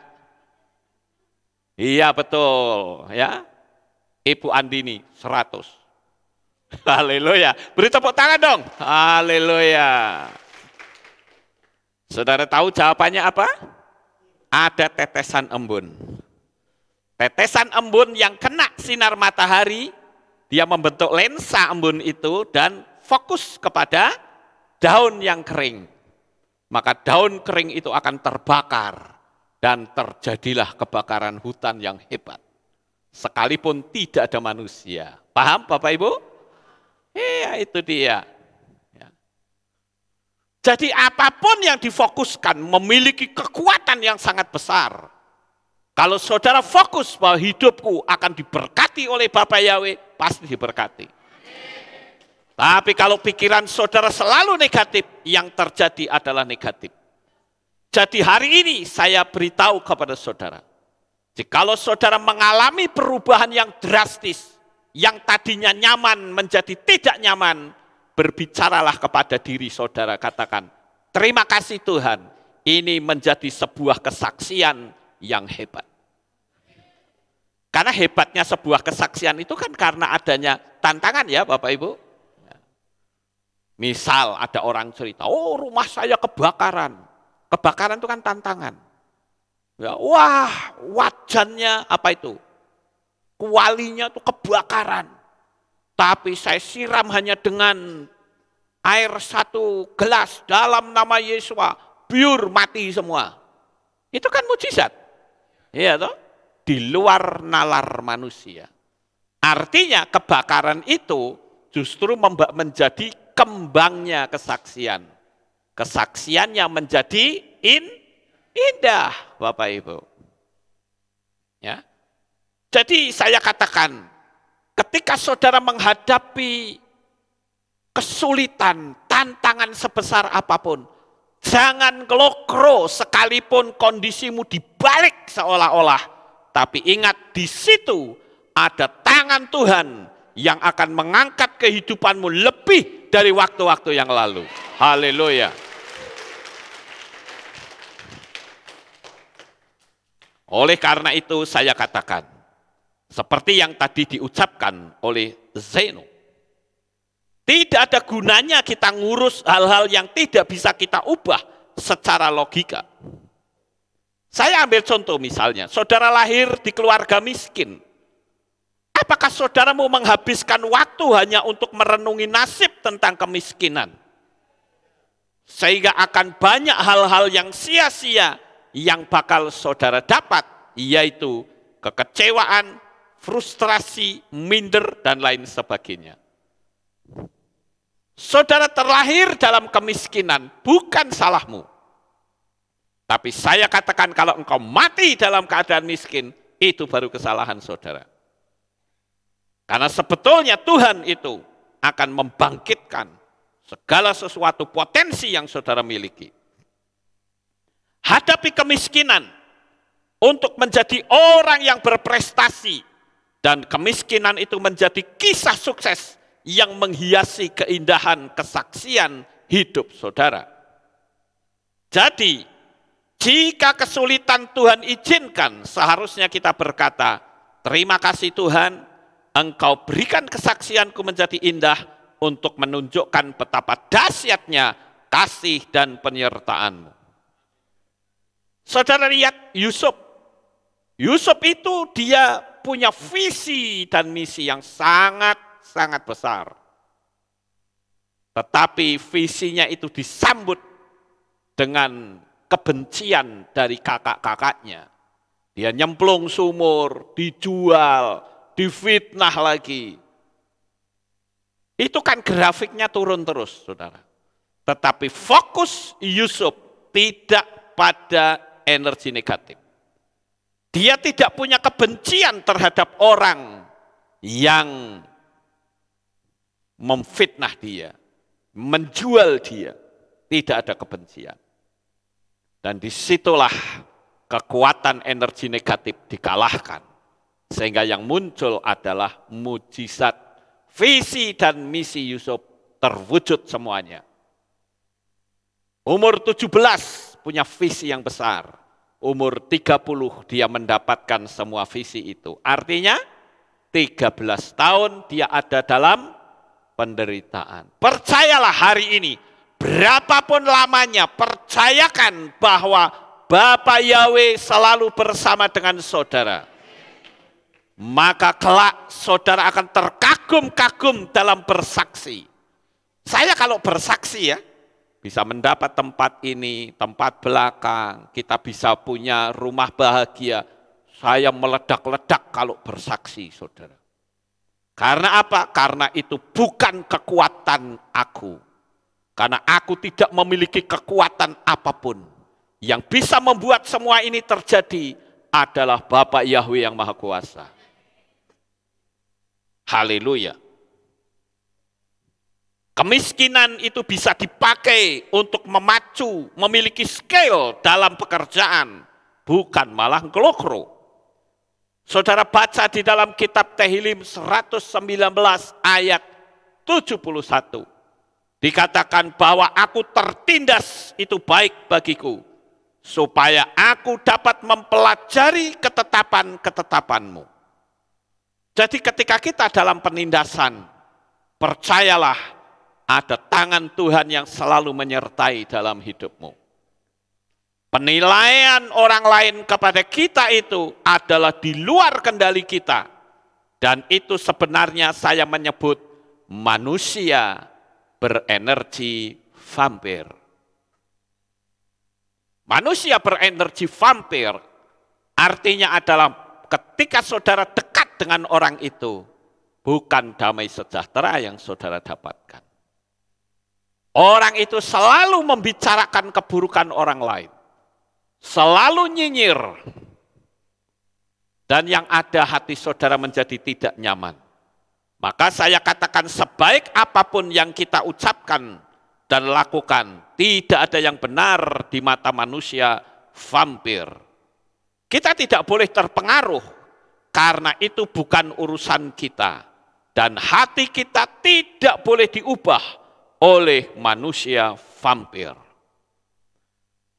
iya betul, ya. Ibu Andini 100. Haleluya. Beri tepuk tangan dong. Haleluya. Saudara tahu jawabannya apa? Ada tetesan embun. Tetesan embun yang kena sinar matahari, dia membentuk lensa embun itu dan fokus kepada daun yang kering. Maka daun kering itu akan terbakar dan terjadilah kebakaran hutan yang hebat. Sekalipun tidak ada manusia. Paham Bapak Ibu? Iya, itu dia. Ya. Jadi apapun yang difokuskan memiliki kekuatan yang sangat besar. Kalau saudara fokus bahwa hidupku akan diberkati oleh Bapa Yahweh, pasti diberkati. Tapi kalau pikiran saudara selalu negatif, yang terjadi adalah negatif. Jadi hari ini saya beritahu kepada saudara, jikalau saudara mengalami perubahan yang drastis, yang tadinya nyaman menjadi tidak nyaman, berbicaralah kepada diri saudara, katakan, terima kasih Tuhan, ini menjadi sebuah kesaksian yang hebat. Karena hebatnya sebuah kesaksian itu kan karena adanya tantangan ya Bapak Ibu. Misal ada orang cerita, oh rumah saya kebakaran. Kebakaran itu kan tantangan. Ya, wah, wajannya apa itu? Kualinya itu kebakaran. Tapi saya siram hanya dengan air 1 gelas dalam nama Yesus, biur mati semua. Itu kan mujizat. Iya toh? Di luar nalar manusia. Artinya kebakaran itu justru menjadi kembangnya kesaksian. Kesaksiannya menjadi indah, Bapak Ibu. Ya. Jadi saya katakan, ketika saudara menghadapi kesulitan, tantangan sebesar apapun, jangan kelokro sekalipun kondisimu dibalik seolah-olah. Tapi ingat, di situ ada tangan Tuhan yang akan mengangkat kehidupanmu lebih dari waktu-waktu yang lalu. Haleluya. Oleh karena itu saya katakan, seperti yang tadi diucapkan oleh Zeno, tidak ada gunanya kita ngurus hal-hal yang tidak bisa kita ubah secara logika. Saya ambil contoh misalnya, saudara lahir di keluarga miskin. Apakah saudara mau menghabiskan waktu hanya untuk merenungi nasib tentang kemiskinan? Sehingga akan banyak hal-hal yang sia-sia yang bakal saudara dapat, yaitu kekecewaan, frustrasi, minder, dan lain sebagainya. Saudara terlahir dalam kemiskinan, bukan salahmu. Tapi saya katakan kalau engkau mati dalam keadaan miskin, itu baru kesalahan saudara. Karena sebetulnya Tuhan itu akan membangkitkan segala sesuatu potensi yang saudara miliki. Hadapi kemiskinan untuk menjadi orang yang berprestasi. Dan kemiskinan itu menjadi kisah sukses yang menghiasi keindahan kesaksian hidup saudara. Jadi, jika kesulitan Tuhan izinkan, seharusnya kita berkata, terima kasih Tuhan, Engkau berikan kesaksianku menjadi indah untuk menunjukkan betapa dahsyatnya kasih dan penyertaan-Mu. Saudara lihat Yusuf. Yusuf itu dia punya visi dan misi yang sangat besar. Tetapi visinya itu disambut dengan kebencian dari kakak-kakaknya. Dia nyemplung sumur, dijual, difitnah lagi. Itu kan grafiknya turun terus, saudara. Tetapi fokus Yusuf tidak pada energi negatif. Dia tidak punya kebencian terhadap orang yang memfitnah dia, menjual dia. Tidak ada kebencian. Dan disitulah kekuatan energi negatif dikalahkan. Sehingga yang muncul adalah mujizat, visi dan misi Yusuf terwujud semuanya. Umur 17 punya visi yang besar. Umur 30 dia mendapatkan semua visi itu. Artinya 13 tahun dia ada dalam penderitaan. Percayalah hari ini, berapapun lamanya, percayakan bahwa Bapa Yahweh selalu bersama dengan saudara. Maka kelak saudara akan terkagum-kagum dalam bersaksi. Saya kalau bersaksi ya, bisa mendapat tempat ini, tempat belakang, kita bisa punya rumah bahagia. Saya meledak-ledak kalau bersaksi, saudara. Karena apa? Karena itu bukan kekuatan aku. Karena aku tidak memiliki kekuatan apapun. Yang bisa membuat semua ini terjadi adalah Bapa Yahweh yang Maha Kuasa. Haleluya. Kemiskinan itu bisa dipakai untuk memacu, memiliki skill dalam pekerjaan, bukan malah ngelokro. Saudara baca di dalam kitab Tehillim 119 ayat 71. Dikatakan bahwa aku tertindas itu baik bagiku, supaya aku dapat mempelajari ketetapan-ketetapanmu. Jadi ketika kita dalam penindasan, percayalah ada tangan Tuhan yang selalu menyertai dalam hidupmu. Penilaian orang lain kepada kita itu adalah di luar kendali kita. Dan itu sebenarnya saya menyebut manusia berenergi vampir. Manusia berenergi vampir artinya adalah ketika saudara dekat dengan orang itu, bukan damai sejahtera yang saudara dapatkan. Orang itu selalu membicarakan keburukan orang lain. Selalu nyinyir. Dan yang ada hati saudara menjadi tidak nyaman. Maka saya katakan sebaik apapun yang kita ucapkan dan lakukan, tidak ada yang benar di mata manusia vampir. Kita tidak boleh terpengaruh karena itu bukan urusan kita. Dan hati kita tidak boleh diubah oleh manusia vampir.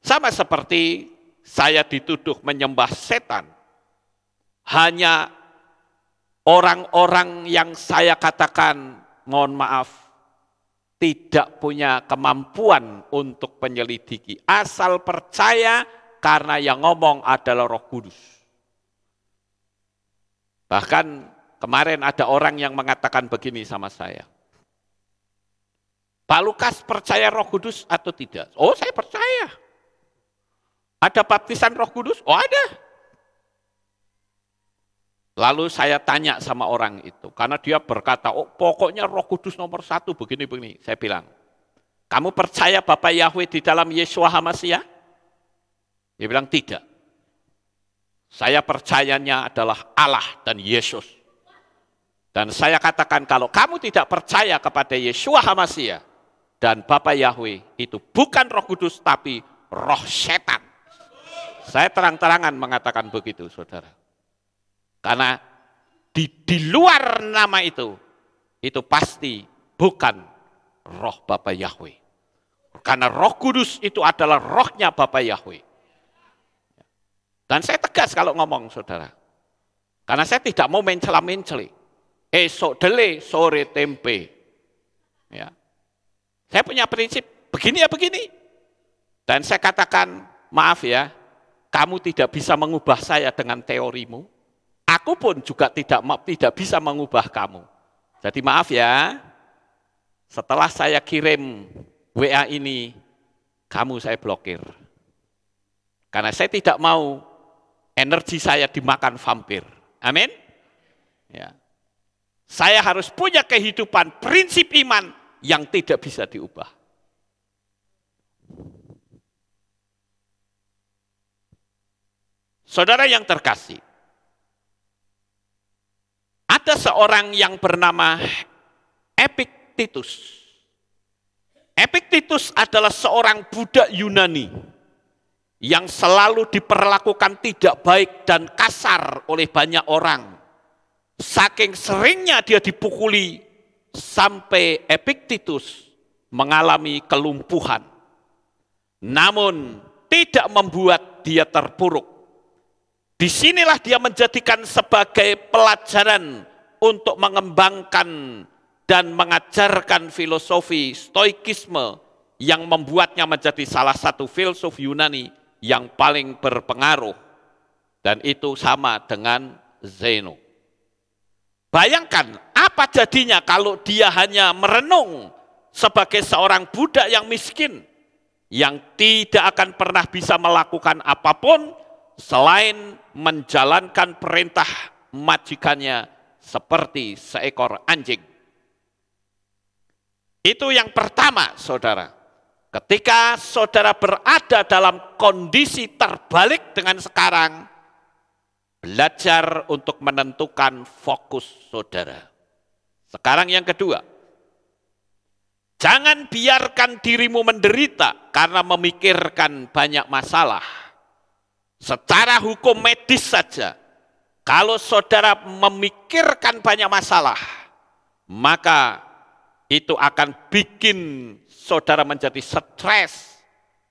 Sama seperti saya dituduh menyembah setan. Hanya orang-orang yang saya katakan, mohon maaf, tidak punya kemampuan untuk menyelidiki. Asal percaya karena yang ngomong adalah Roh Kudus. Bahkan kemarin ada orang yang mengatakan begini sama saya. Pak Lukas percaya Roh Kudus atau tidak? Oh, saya percaya. Ada baptisan Roh Kudus? Oh, ada. Lalu saya tanya sama orang itu, karena dia berkata, oh pokoknya Roh Kudus nomor 1 begini-begini. Saya bilang, kamu percaya Bapa Yahweh di dalam Yeshua HaMashiach? Dia bilang tidak. Saya percayanya adalah Allah dan Yesus. Dan saya katakan kalau kamu tidak percaya kepada Yeshua HaMashiach dan Bapa Yahweh, itu bukan Roh Kudus tapi roh setan. Saya terang-terangan mengatakan begitu, saudara. Karena di luar nama itu pasti bukan roh Bapa Yahweh. Karena Roh Kudus itu adalah rohnya Bapa Yahweh. Dan saya tegas kalau ngomong, saudara. Karena saya tidak mau mencela-menceli. Esok dele, sore tempe. Ya. Saya punya prinsip, begini ya begini. Dan saya katakan, maaf ya, kamu tidak bisa mengubah saya dengan teorimu. Aku pun juga tidak bisa mengubah kamu. Jadi maaf ya, setelah saya kirim WA ini, kamu saya blokir. Karena saya tidak mau energi saya dimakan vampir. Amin. Ya. Saya harus punya kehidupan prinsip iman yang tidak bisa diubah. Saudara yang terkasih, ada seorang yang bernama Epictetus. Epictetus adalah seorang budak Yunani yang selalu diperlakukan tidak baik dan kasar oleh banyak orang. Saking seringnya dia dipukuli, sampai Epictetus mengalami kelumpuhan. Namun tidak membuat dia terpuruk. Disinilah dia menjadikan sebagai pelajaran untuk mengembangkan dan mengajarkan filosofi stoikisme yang membuatnya menjadi salah satu filsuf Yunani yang paling berpengaruh. Dan itu sama dengan Zeno. Bayangkan apa jadinya kalau dia hanya merenung sebagai seorang budak yang miskin, yang tidak akan pernah bisa melakukan apapun selain menjalankan perintah majikannya seperti seekor anjing. Itu yang pertama, saudara. Ketika saudara berada dalam kondisi terbalik dengan sekarang, belajar untuk menentukan fokus saudara. Sekarang yang kedua, jangan biarkan dirimu menderita karena memikirkan banyak masalah. Secara hukum medis saja, kalau saudara memikirkan banyak masalah, maka itu akan bikin saudara menjadi stres,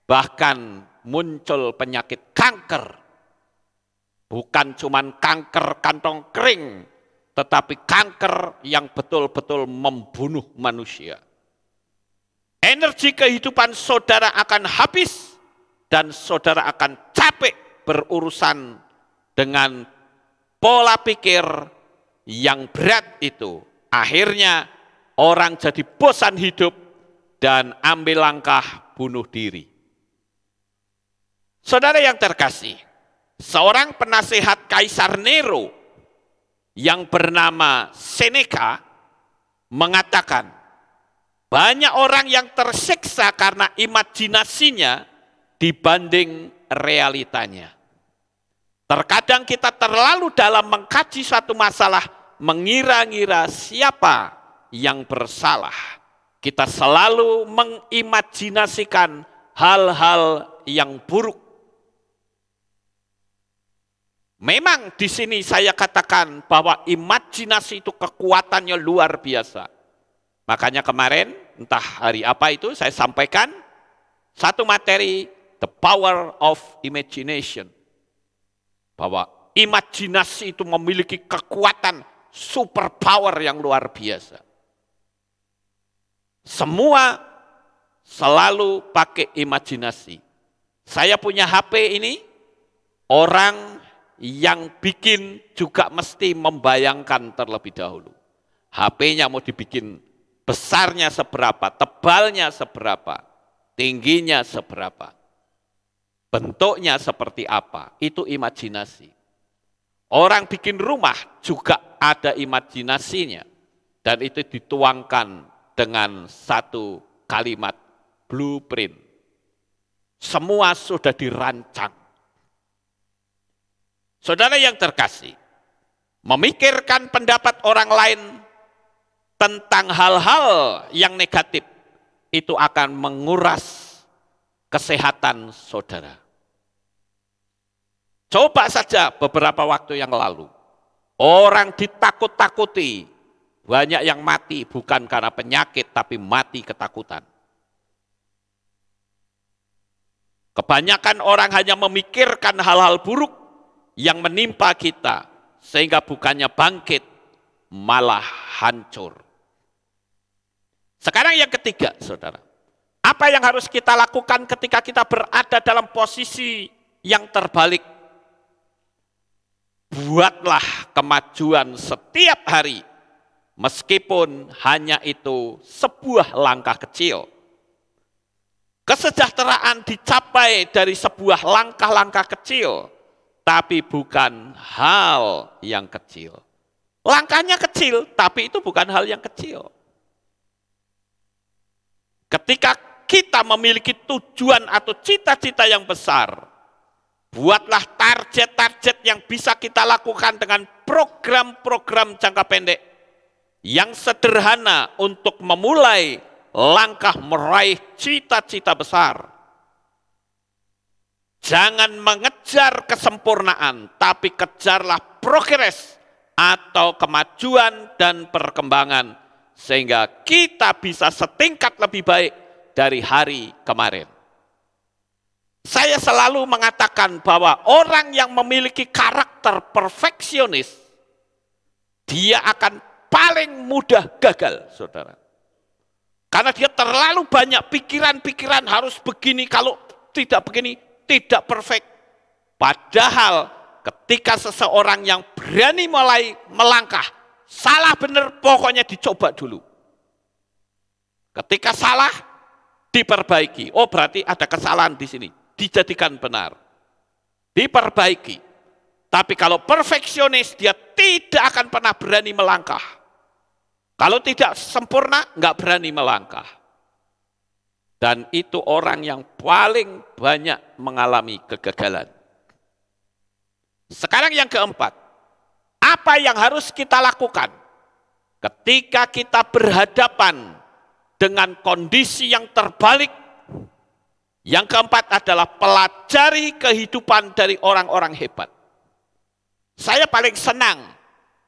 bahkan muncul penyakit kanker. Bukan cuma kanker kantong kering, tetapi kanker yang betul-betul membunuh manusia. Energi kehidupan saudara akan habis dan saudara akan capek berurusan dengan pola pikir yang berat itu. Akhirnya orang jadi bosan hidup dan ambil langkah bunuh diri. Saudara yang terkasih, seorang penasehat Kaisar Nero yang bernama Seneca mengatakan, banyak orang yang tersiksa karena imajinasinya dibanding realitanya. Terkadang kita terlalu dalam mengkaji suatu masalah, mengira-ngira siapa yang bersalah. Kita selalu mengimajinasikan hal-hal yang buruk. Memang di sini saya katakan bahwa imajinasi itu kekuatannya luar biasa. Makanya kemarin, entah hari apa itu, saya sampaikan satu materi, The Power of Imagination. Bahwa imajinasi itu memiliki kekuatan super power yang luar biasa. Semua selalu pakai imajinasi. Saya punya HP ini, orang yang bikin juga mesti membayangkan terlebih dahulu. HP-nya mau dibikin besarnya seberapa, tebalnya seberapa, tingginya seberapa, bentuknya seperti apa, itu imajinasi. Orang bikin rumah juga ada imajinasinya, dan itu dituangkan dengan satu kalimat blueprint. Semua sudah dirancang. Saudara yang terkasih, memikirkan pendapat orang lain tentang hal-hal yang negatif itu akan menguras kesehatan saudara. Coba saja beberapa waktu yang lalu, orang ditakut-takuti, banyak yang mati bukan karena penyakit tapi mati ketakutan. Kebanyakan orang hanya memikirkan hal-hal buruk yang menimpa kita, sehingga bukannya bangkit, malah hancur. Sekarang yang ketiga, saudara. Apa yang harus kita lakukan ketika kita berada dalam posisi yang terbalik? Buatlah kemajuan setiap hari, meskipun hanya itu sebuah langkah kecil. Kesejahteraan dicapai dari sebuah langkah-langkah kecil, tapi bukan hal yang kecil. Langkahnya kecil, tapi itu bukan hal yang kecil. Ketika kita memiliki tujuan atau cita-cita yang besar, buatlah target-target yang bisa kita lakukan dengan program-program jangka pendek yang sederhana untuk memulai langkah meraih cita-cita besar. Jangan mengejar kesempurnaan, tapi kejarlah progres atau kemajuan dan perkembangan sehingga kita bisa setingkat lebih baik dari hari kemarin. Saya selalu mengatakan bahwa orang yang memiliki karakter perfeksionis, dia akan paling mudah gagal, saudara. Karena dia terlalu banyak pikiran-pikiran harus begini, kalau tidak begini, tidak perfect. Padahal ketika seseorang yang berani mulai melangkah, salah benar pokoknya dicoba dulu. Ketika salah, diperbaiki. Oh, berarti ada kesalahan di sini. Dijadikan benar. Diperbaiki. Tapi kalau perfeksionis, dia tidak akan pernah berani melangkah. Kalau tidak sempurna, nggak berani melangkah. Dan itu orang yang paling banyak mengalami kegagalan. Sekarang yang keempat, apa yang harus kita lakukan ketika kita berhadapan dengan kondisi yang terbalik? Yang keempat adalah pelajari kehidupan dari orang-orang hebat. Saya paling senang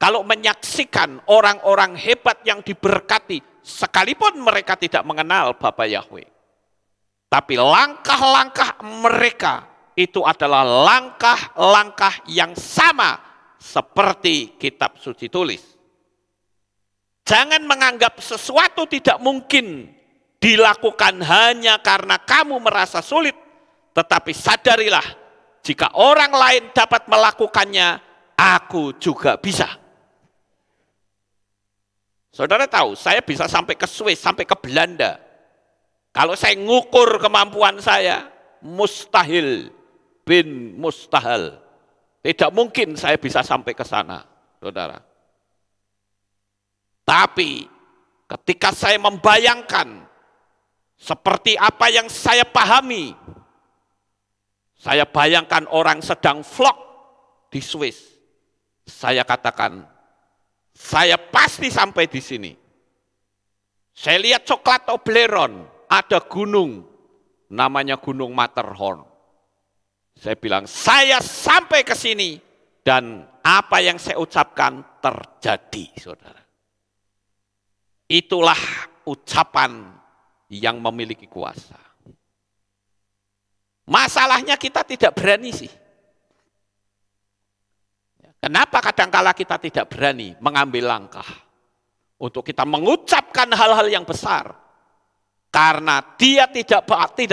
kalau menyaksikan orang-orang hebat yang diberkati, sekalipun mereka tidak mengenal Bapa Yahweh. Tapi langkah-langkah mereka itu adalah langkah-langkah yang sama seperti kitab suci tulis. Jangan menganggap sesuatu tidak mungkin dilakukan hanya karena kamu merasa sulit, tetapi sadarilah jika orang lain dapat melakukannya, aku juga bisa. Saudara tahu, saya bisa sampai ke Swiss, sampai ke Belanda. Kalau saya ngukur kemampuan saya, mustahil bin mustahil. Tidak mungkin saya bisa sampai ke sana, saudara. Tapi ketika saya membayangkan seperti apa yang saya pahami, saya bayangkan orang sedang vlog di Swiss. Saya katakan, saya pasti sampai di sini. Saya lihat coklat Toblerone, ada gunung, namanya Gunung Matterhorn. Saya bilang, saya sampai ke sini, dan apa yang saya ucapkan terjadi, saudara. Itulah ucapan yang memiliki kuasa. Masalahnya kita tidak berani sih. Kenapa kadangkala kita tidak berani mengambil langkah untuk kita mengucapkan hal-hal yang besar? Karena dia tidak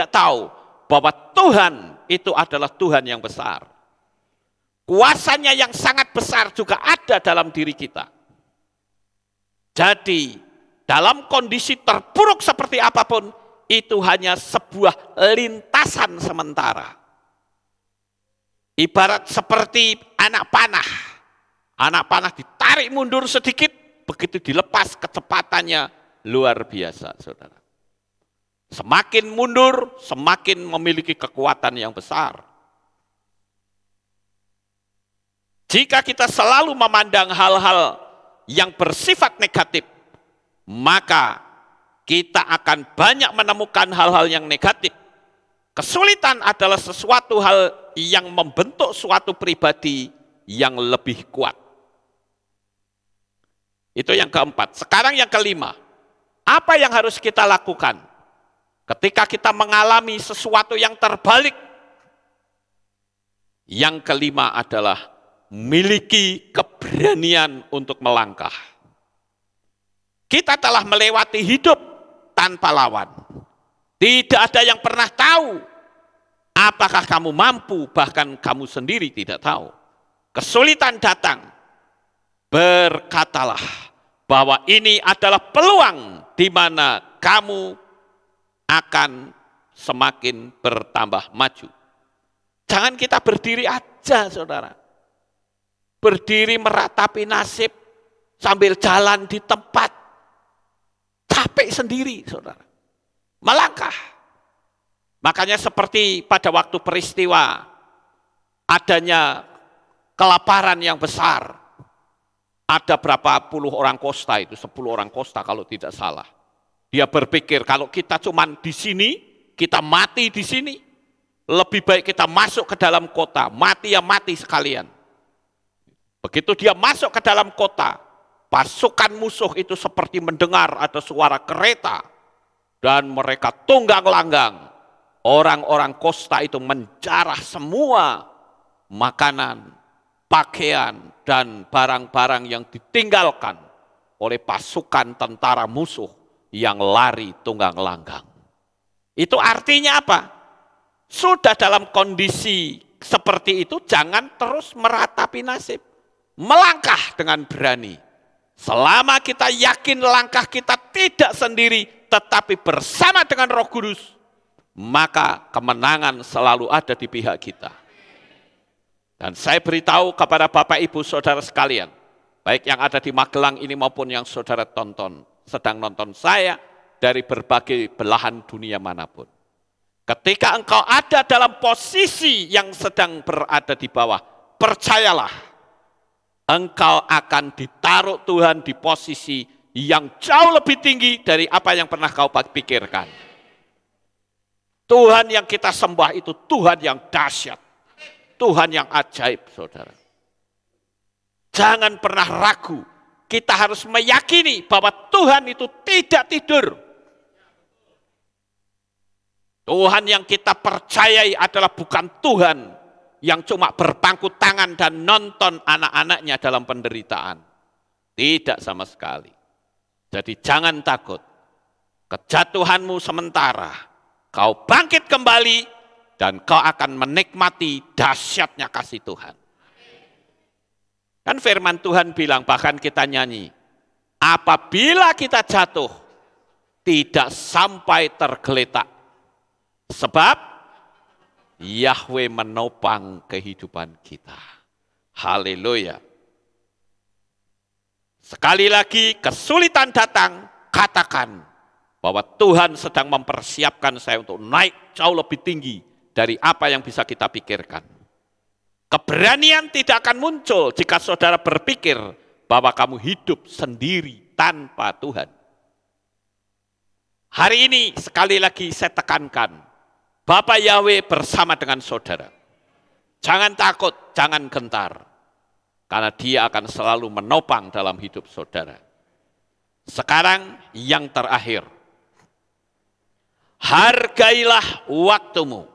tahu bahwa Tuhan itu adalah Tuhan yang besar. Kuasanya yang sangat besar juga ada dalam diri kita. Jadi dalam kondisi terpuruk seperti apapun, itu hanya sebuah lintasan sementara. Ibarat seperti anak panah. Anak panah ditarik mundur sedikit, begitu dilepas kecepatannya luar biasa, saudara. Semakin mundur, semakin memiliki kekuatan yang besar. Jika kita selalu memandang hal-hal yang bersifat negatif, maka kita akan banyak menemukan hal-hal yang negatif. Kesulitan adalah sesuatu hal yang membentuk suatu pribadi yang lebih kuat. Itu yang keempat. Sekarang yang kelima. Apa yang harus kita lakukan ketika kita mengalami sesuatu yang terbalik? Yang kelima adalah miliki keberanian untuk melangkah. Kita telah melewati hidup tanpa lawan. Tidak ada yang pernah tahu apakah kamu mampu, bahkan kamu sendiri tidak tahu. Kesulitan datang, berkatalah bahwa ini adalah peluang di mana kamu akan semakin bertambah maju. Jangan kita berdiri aja, saudara. Berdiri meratapi nasib sambil jalan di tempat. Capek sendiri, saudara. Melangkah. Makanya seperti pada waktu peristiwa adanya kelaparan yang besar. Ada berapa puluh orang kosta itu, 10 orang kosta kalau tidak salah. Dia berpikir kalau kita cuman di sini, kita mati di sini, lebih baik kita masuk ke dalam kota, mati ya mati sekalian. Begitu dia masuk ke dalam kota, pasukan musuh itu seperti mendengar ada suara kereta dan mereka tunggang langgang. Orang-orang Kosta itu menjarah semua makanan, pakaian, dan barang-barang yang ditinggalkan oleh pasukan tentara musuh yang lari tunggang langgang. Itu artinya apa? Sudah dalam kondisi seperti itu, jangan terus meratapi nasib. Melangkah dengan berani. Selama kita yakin langkah kita tidak sendiri, tetapi bersama dengan Roh Kudus, maka kemenangan selalu ada di pihak kita. Dan saya beritahu kepada Bapak Ibu Saudara sekalian, baik yang ada di Magelang ini maupun yang saudara sedang nonton saya dari berbagai belahan dunia manapun. Ketika engkau ada dalam posisi yang sedang berada di bawah, percayalah, engkau akan ditaruh Tuhan di posisi yang jauh lebih tinggi dari apa yang pernah kau pikirkan. Tuhan yang kita sembah itu Tuhan yang dahsyat, Tuhan yang ajaib, saudara. Jangan pernah ragu, kita harus meyakini bahwa Tuhan itu tidak tidur. Tuhan yang kita percayai adalah bukan Tuhan yang cuma berpangku tangan dan nonton anak-anaknya dalam penderitaan. Tidak sama sekali. Jadi jangan takut, kejatuhanmu sementara. Kau bangkit kembali dan kau akan menikmati dahsyatnya kasih Tuhan. Kan firman Tuhan bilang, bahkan kita nyanyi, apabila kita jatuh, tidak sampai tergeletak. Sebab Yahweh menopang kehidupan kita. Haleluya. Sekali lagi kesulitan datang, katakan, bahwa Tuhan sedang mempersiapkan saya untuk naik jauh lebih tinggi dari apa yang bisa kita pikirkan. Keberanian tidak akan muncul jika saudara berpikir bahwa kamu hidup sendiri tanpa Tuhan. Hari ini sekali lagi saya tekankan, Bapa Yahweh bersama dengan saudara. Jangan takut, jangan gentar, karena Dia akan selalu menopang dalam hidup saudara. Sekarang yang terakhir, hargailah waktumu.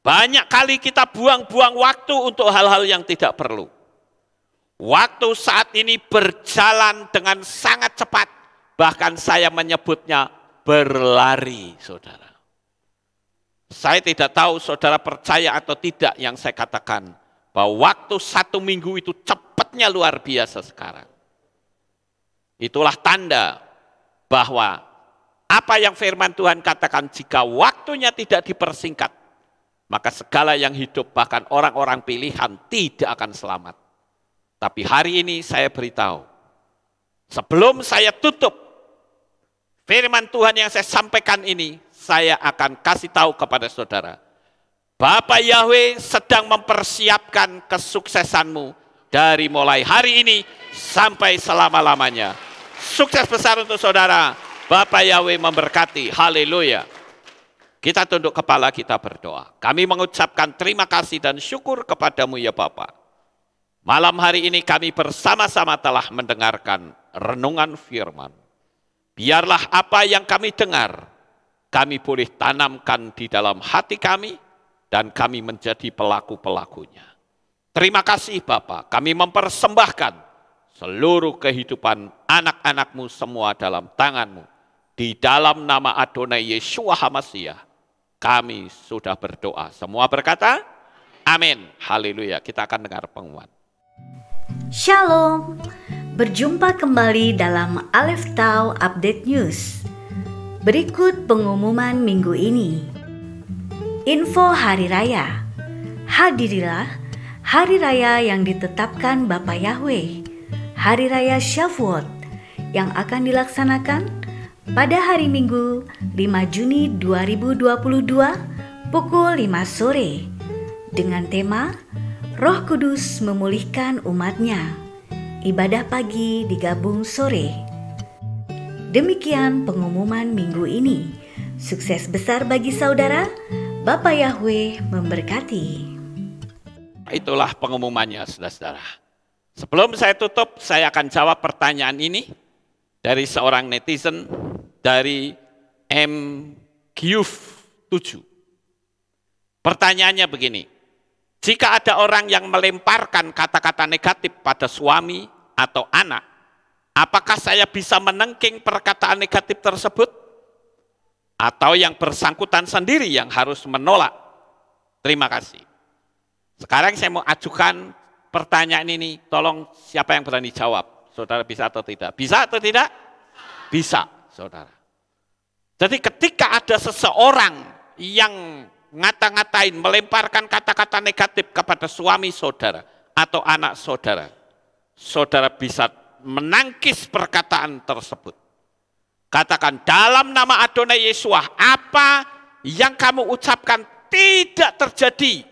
Banyak kali kita buang-buang waktu untuk hal-hal yang tidak perlu. Waktu saat ini berjalan dengan sangat cepat. Bahkan saya menyebutnya berlari, saudara. Saya tidak tahu saudara percaya atau tidak yang saya katakan, bahwa waktu 1 minggu itu cepatnya luar biasa sekarang. Itulah tanda bahwa apa yang firman Tuhan katakan, jika waktunya tidak dipersingkat, maka segala yang hidup, bahkan orang-orang pilihan, tidak akan selamat. Tapi hari ini saya beritahu, sebelum saya tutup firman Tuhan yang saya sampaikan ini, saya akan kasih tahu kepada saudara, Bapa Yahweh sedang mempersiapkan kesuksesanmu dari mulai hari ini sampai selama-lamanya. Sukses besar untuk saudara. Bapa Yahweh memberkati. Haleluya. Kita tunduk kepala, kita berdoa. Kami mengucapkan terima kasih dan syukur kepadamu ya Bapa. Malam hari ini kami bersama-sama telah mendengarkan renungan firman. Biarlah apa yang kami dengar, kami boleh tanamkan di dalam hati kami, dan kami menjadi pelaku-pelakunya. Terima kasih Bapa, kami mempersembahkan seluruh kehidupan anak-anakmu semua dalam tanganmu. Di dalam nama Adonai Yeshua HaMashiach, kami sudah berdoa. Semua berkata, amin. Haleluya. Kita akan dengar pengumuman. Shalom. Berjumpa kembali dalam Aleph Tau Update News. Berikut pengumuman minggu ini. Info Hari Raya. Hadirilah Hari Raya yang ditetapkan Bapa Yahweh, Hari Raya Shavuot, yang akan dilaksanakan pada hari Minggu 5 Juni 2022 pukul 5 sore dengan tema Roh Kudus memulihkan umatnya. Ibadah pagi digabung sore. Demikian pengumuman minggu ini. Sukses besar bagi saudara. Bapa Yahweh memberkati. Itulah pengumumannya, saudara-saudara. Sebelum saya tutup, saya akan jawab pertanyaan ini dari seorang netizen dari MQ7. Pertanyaannya begini, jika ada orang yang melemparkan kata-kata negatif pada suami atau anak, apakah saya bisa menengking perkataan negatif tersebut? Atau yang bersangkutan sendiri yang harus menolak? Terima kasih. Sekarang saya mau ajukan pertanyaan ini, tolong siapa yang berani jawab? Saudara bisa atau tidak? Bisa atau tidak? Bisa, saudara. Jadi ketika ada seseorang yang ngata-ngatain, melemparkan kata-kata negatif kepada suami saudara atau anak saudara, saudara bisa menangkis perkataan tersebut. Katakan, dalam nama Adonai Yesus, apa yang kamu ucapkan tidak terjadi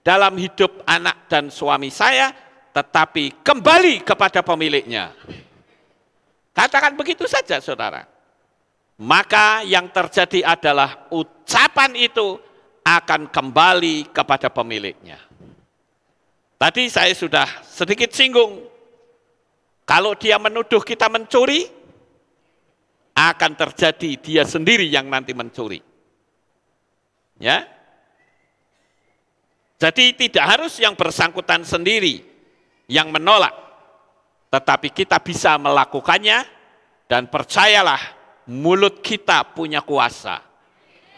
dalam hidup anak dan suami saya, tetapi kembali kepada pemiliknya. Katakan begitu saja, saudara. Maka yang terjadi adalah ucapan itu akan kembali kepada pemiliknya. Tadi saya sudah sedikit singgung, kalau dia menuduh kita mencuri, akan terjadi dia sendiri yang nanti mencuri. Ya. Jadi tidak harus yang bersangkutan sendiri yang menolak, tetapi kita bisa melakukannya, dan percayalah, mulut kita punya kuasa.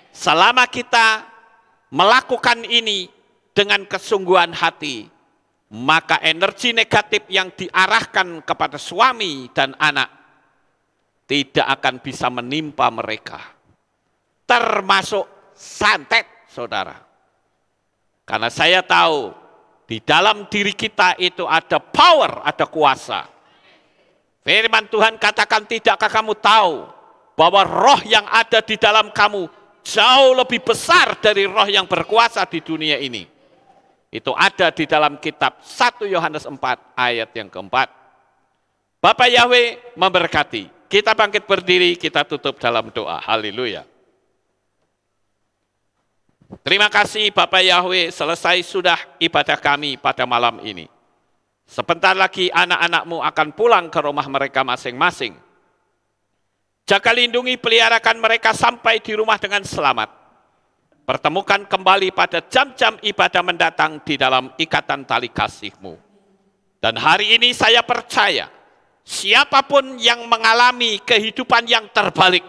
Selama kita melakukan ini dengan kesungguhan hati, maka energi negatif yang diarahkan kepada suami dan anak tidak akan bisa menimpa mereka. Termasuk santet, saudara. Karena saya tahu di dalam diri kita itu ada power, ada kuasa. Firman Tuhan katakan, tidakkah kamu tahu bahwa roh yang ada di dalam kamu jauh lebih besar dari roh yang berkuasa di dunia ini. Itu ada di dalam kitab 1 Yohanes 4 ayat yang keempat. Bapak Yahweh memberkati. Kita bangkit berdiri, kita tutup dalam doa. Haleluya. Terima kasih Bapak Yahweh, selesai sudah ibadah kami pada malam ini. Sebentar lagi anak-anakmu akan pulang ke rumah mereka masing-masing. Jaga lindungi peliharakan mereka sampai di rumah dengan selamat. Pertemukan kembali pada jam-jam ibadah mendatang di dalam ikatan tali kasih-Mu. Dan hari ini saya percaya, siapapun yang mengalami kehidupan yang terbalik,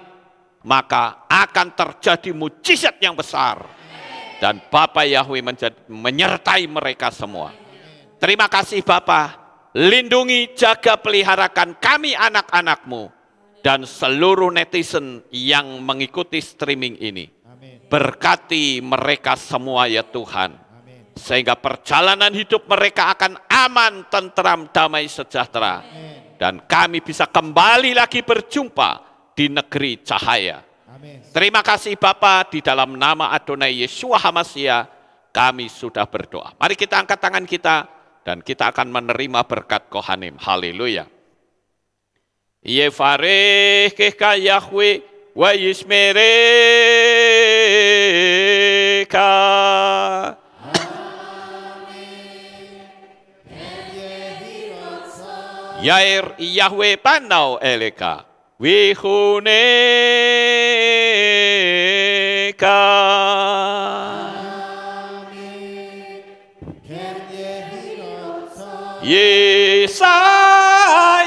maka akan terjadi mujizat yang besar. Dan Bapa Yahweh menyertai mereka semua. Terima kasih Bapa, lindungi, jaga, peliharakan kami anak-anak-Mu dan seluruh netizen yang mengikuti streaming ini. Berkati mereka semua ya Tuhan. Sehingga perjalanan hidup mereka akan aman, tentram, damai, sejahtera. Dan kami bisa kembali lagi berjumpa di negeri cahaya. Terima kasih Bapa, di dalam nama Adonai Yeshua HaMashiach kami sudah berdoa. Mari kita angkat tangan kita dan kita akan menerima berkat Kohanim. Haleluya. Yefareh keka Yahweh wa yismereka. Yair Yahweh panau eleka. Wihuneka. Yesa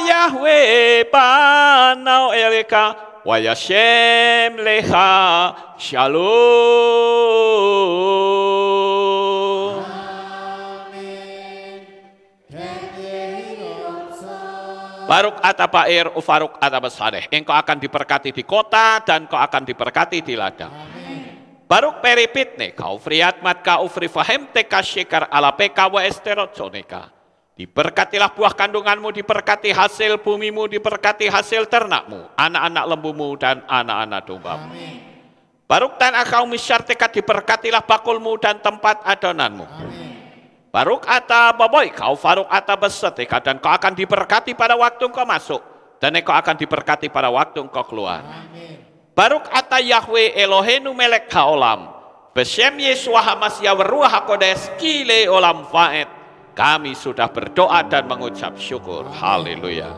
Yahweh panau eleka wa yashem lecha shalom. Baruk atapair ufaruk atabasadeh. Engkau akan diberkati di kota dan kau akan diberkati di ladang. Baruk peripitne kau friat matka ufri fahem teka shekar ala peka wa esterot soneka. Diberkatilah buah kandunganmu, diberkati hasil bumimu, diberkati hasil ternakmu, anak-anak lembumu dan anak-anak dombamu. Baruk tanah kaum misyarteka, diberkatilah bakulmu dan tempat adonanmu. Baruk ata baboy kau faruk ata beseteka, dan kau akan diberkati pada waktu engkau masuk dan engkau akan diberkati pada waktu engkau keluar. Baruk ata Yahweh Elohenu melek haolam beshem Yeshua HaMashiach wa ruach hakodes kile olam faet Kami sudah berdoa dan mengucap syukur. Haleluya.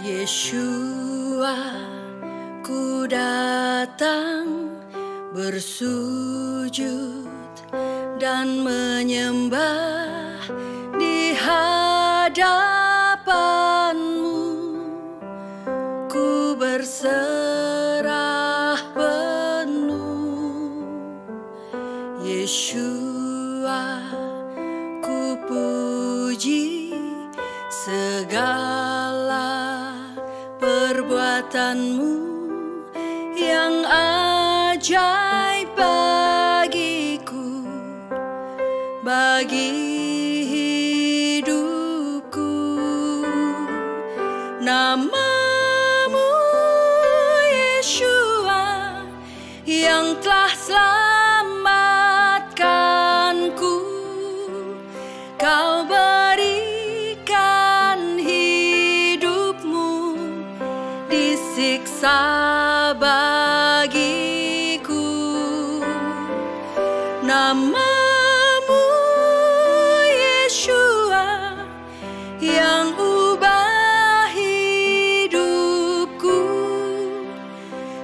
Yeshua, ku datang bersujud dan menyembah di hadapan-Mu. Ku berserah penuh. Yeshua, ku puji segala perbuatan-Mu yang ajaib bagiku, bagi hidupku. Nama-Mu Yeshua yang telah selamatkanku. Kau berikan hidupmu disiksa bagiku. Nama-Mu Yeshua yang ubah hidupku,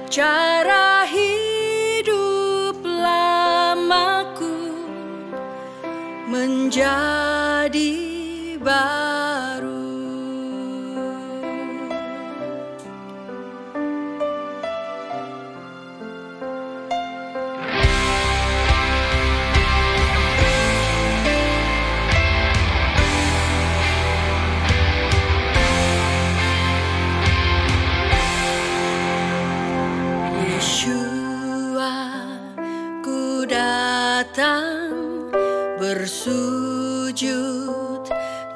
cara hidup lamaku menjadi baru. Yeshua, ku datang bersujud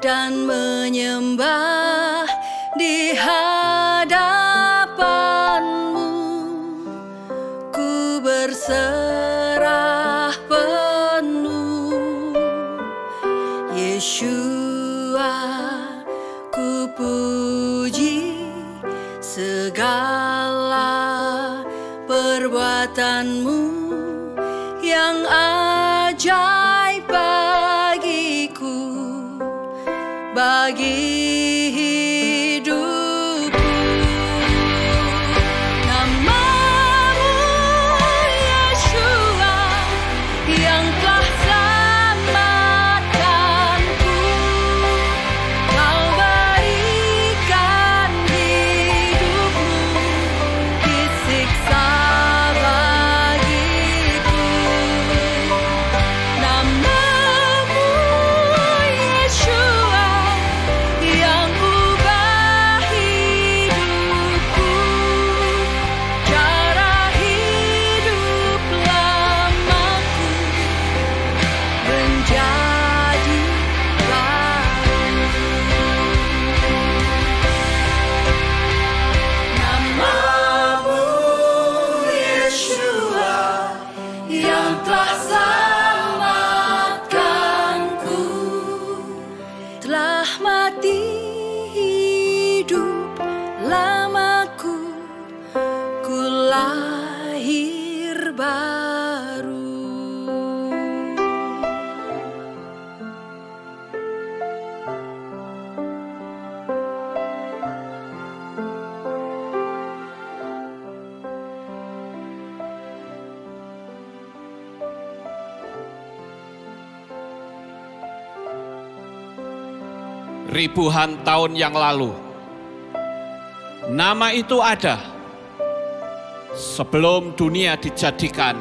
dan menyembah di hadapan-Mu. Ku berserah penuh. Yeshua, ku puji segala perbuatan-Mu yang ajaib bagiku, bagi hidupku. Nama-Mu Yeshua yang telah selamatkanku. Kau berikan ribuan tahun yang lalu. Nama itu ada sebelum dunia dijadikan.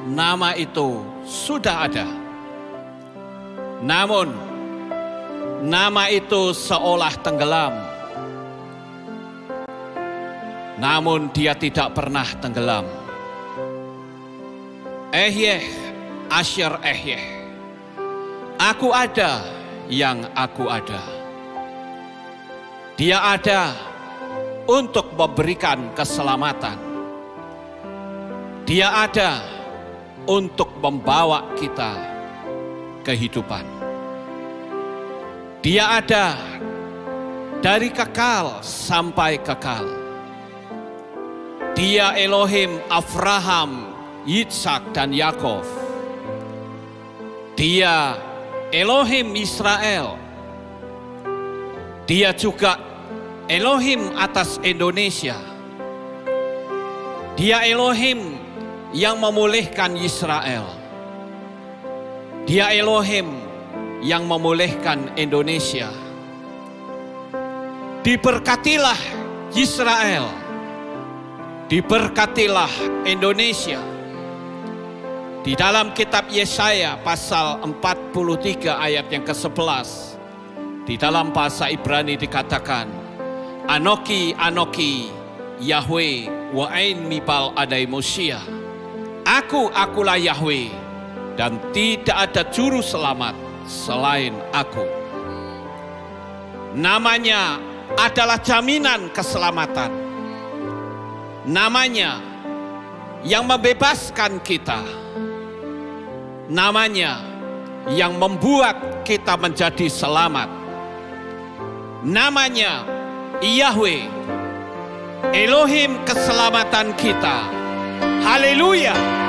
Nama itu sudah ada. Namun nama itu seolah tenggelam. Namun dia tidak pernah tenggelam. Ehyeh, Asyar Ehyeh. Aku ada yang aku ada. Dia ada untuk memberikan keselamatan. Dia ada untuk membawa kita kehidupan. Dia ada dari kekal sampai kekal. Dia Elohim Abraham, Yitzhak dan Yakov. Dia Elohim Israel. Dia juga Elohim atas Indonesia. Dia Elohim yang memulihkan Israel. Dia Elohim yang memulihkan Indonesia. Diberkatilah Israel. Diberkatilah Indonesia. Di dalam kitab Yesaya pasal 43 ayat yang ke-11, di dalam bahasa Ibrani dikatakan, Anoki, Anoki, Yahweh, wa'ain mibal adai Mosia. Akulah Yahweh, dan tidak ada juru selamat selain aku. Namanya adalah jaminan keselamatan. Namanya yang membebaskan kita. Namanya yang membuat kita menjadi selamat. Namanya Yahweh, Elohim keselamatan kita. Haleluya.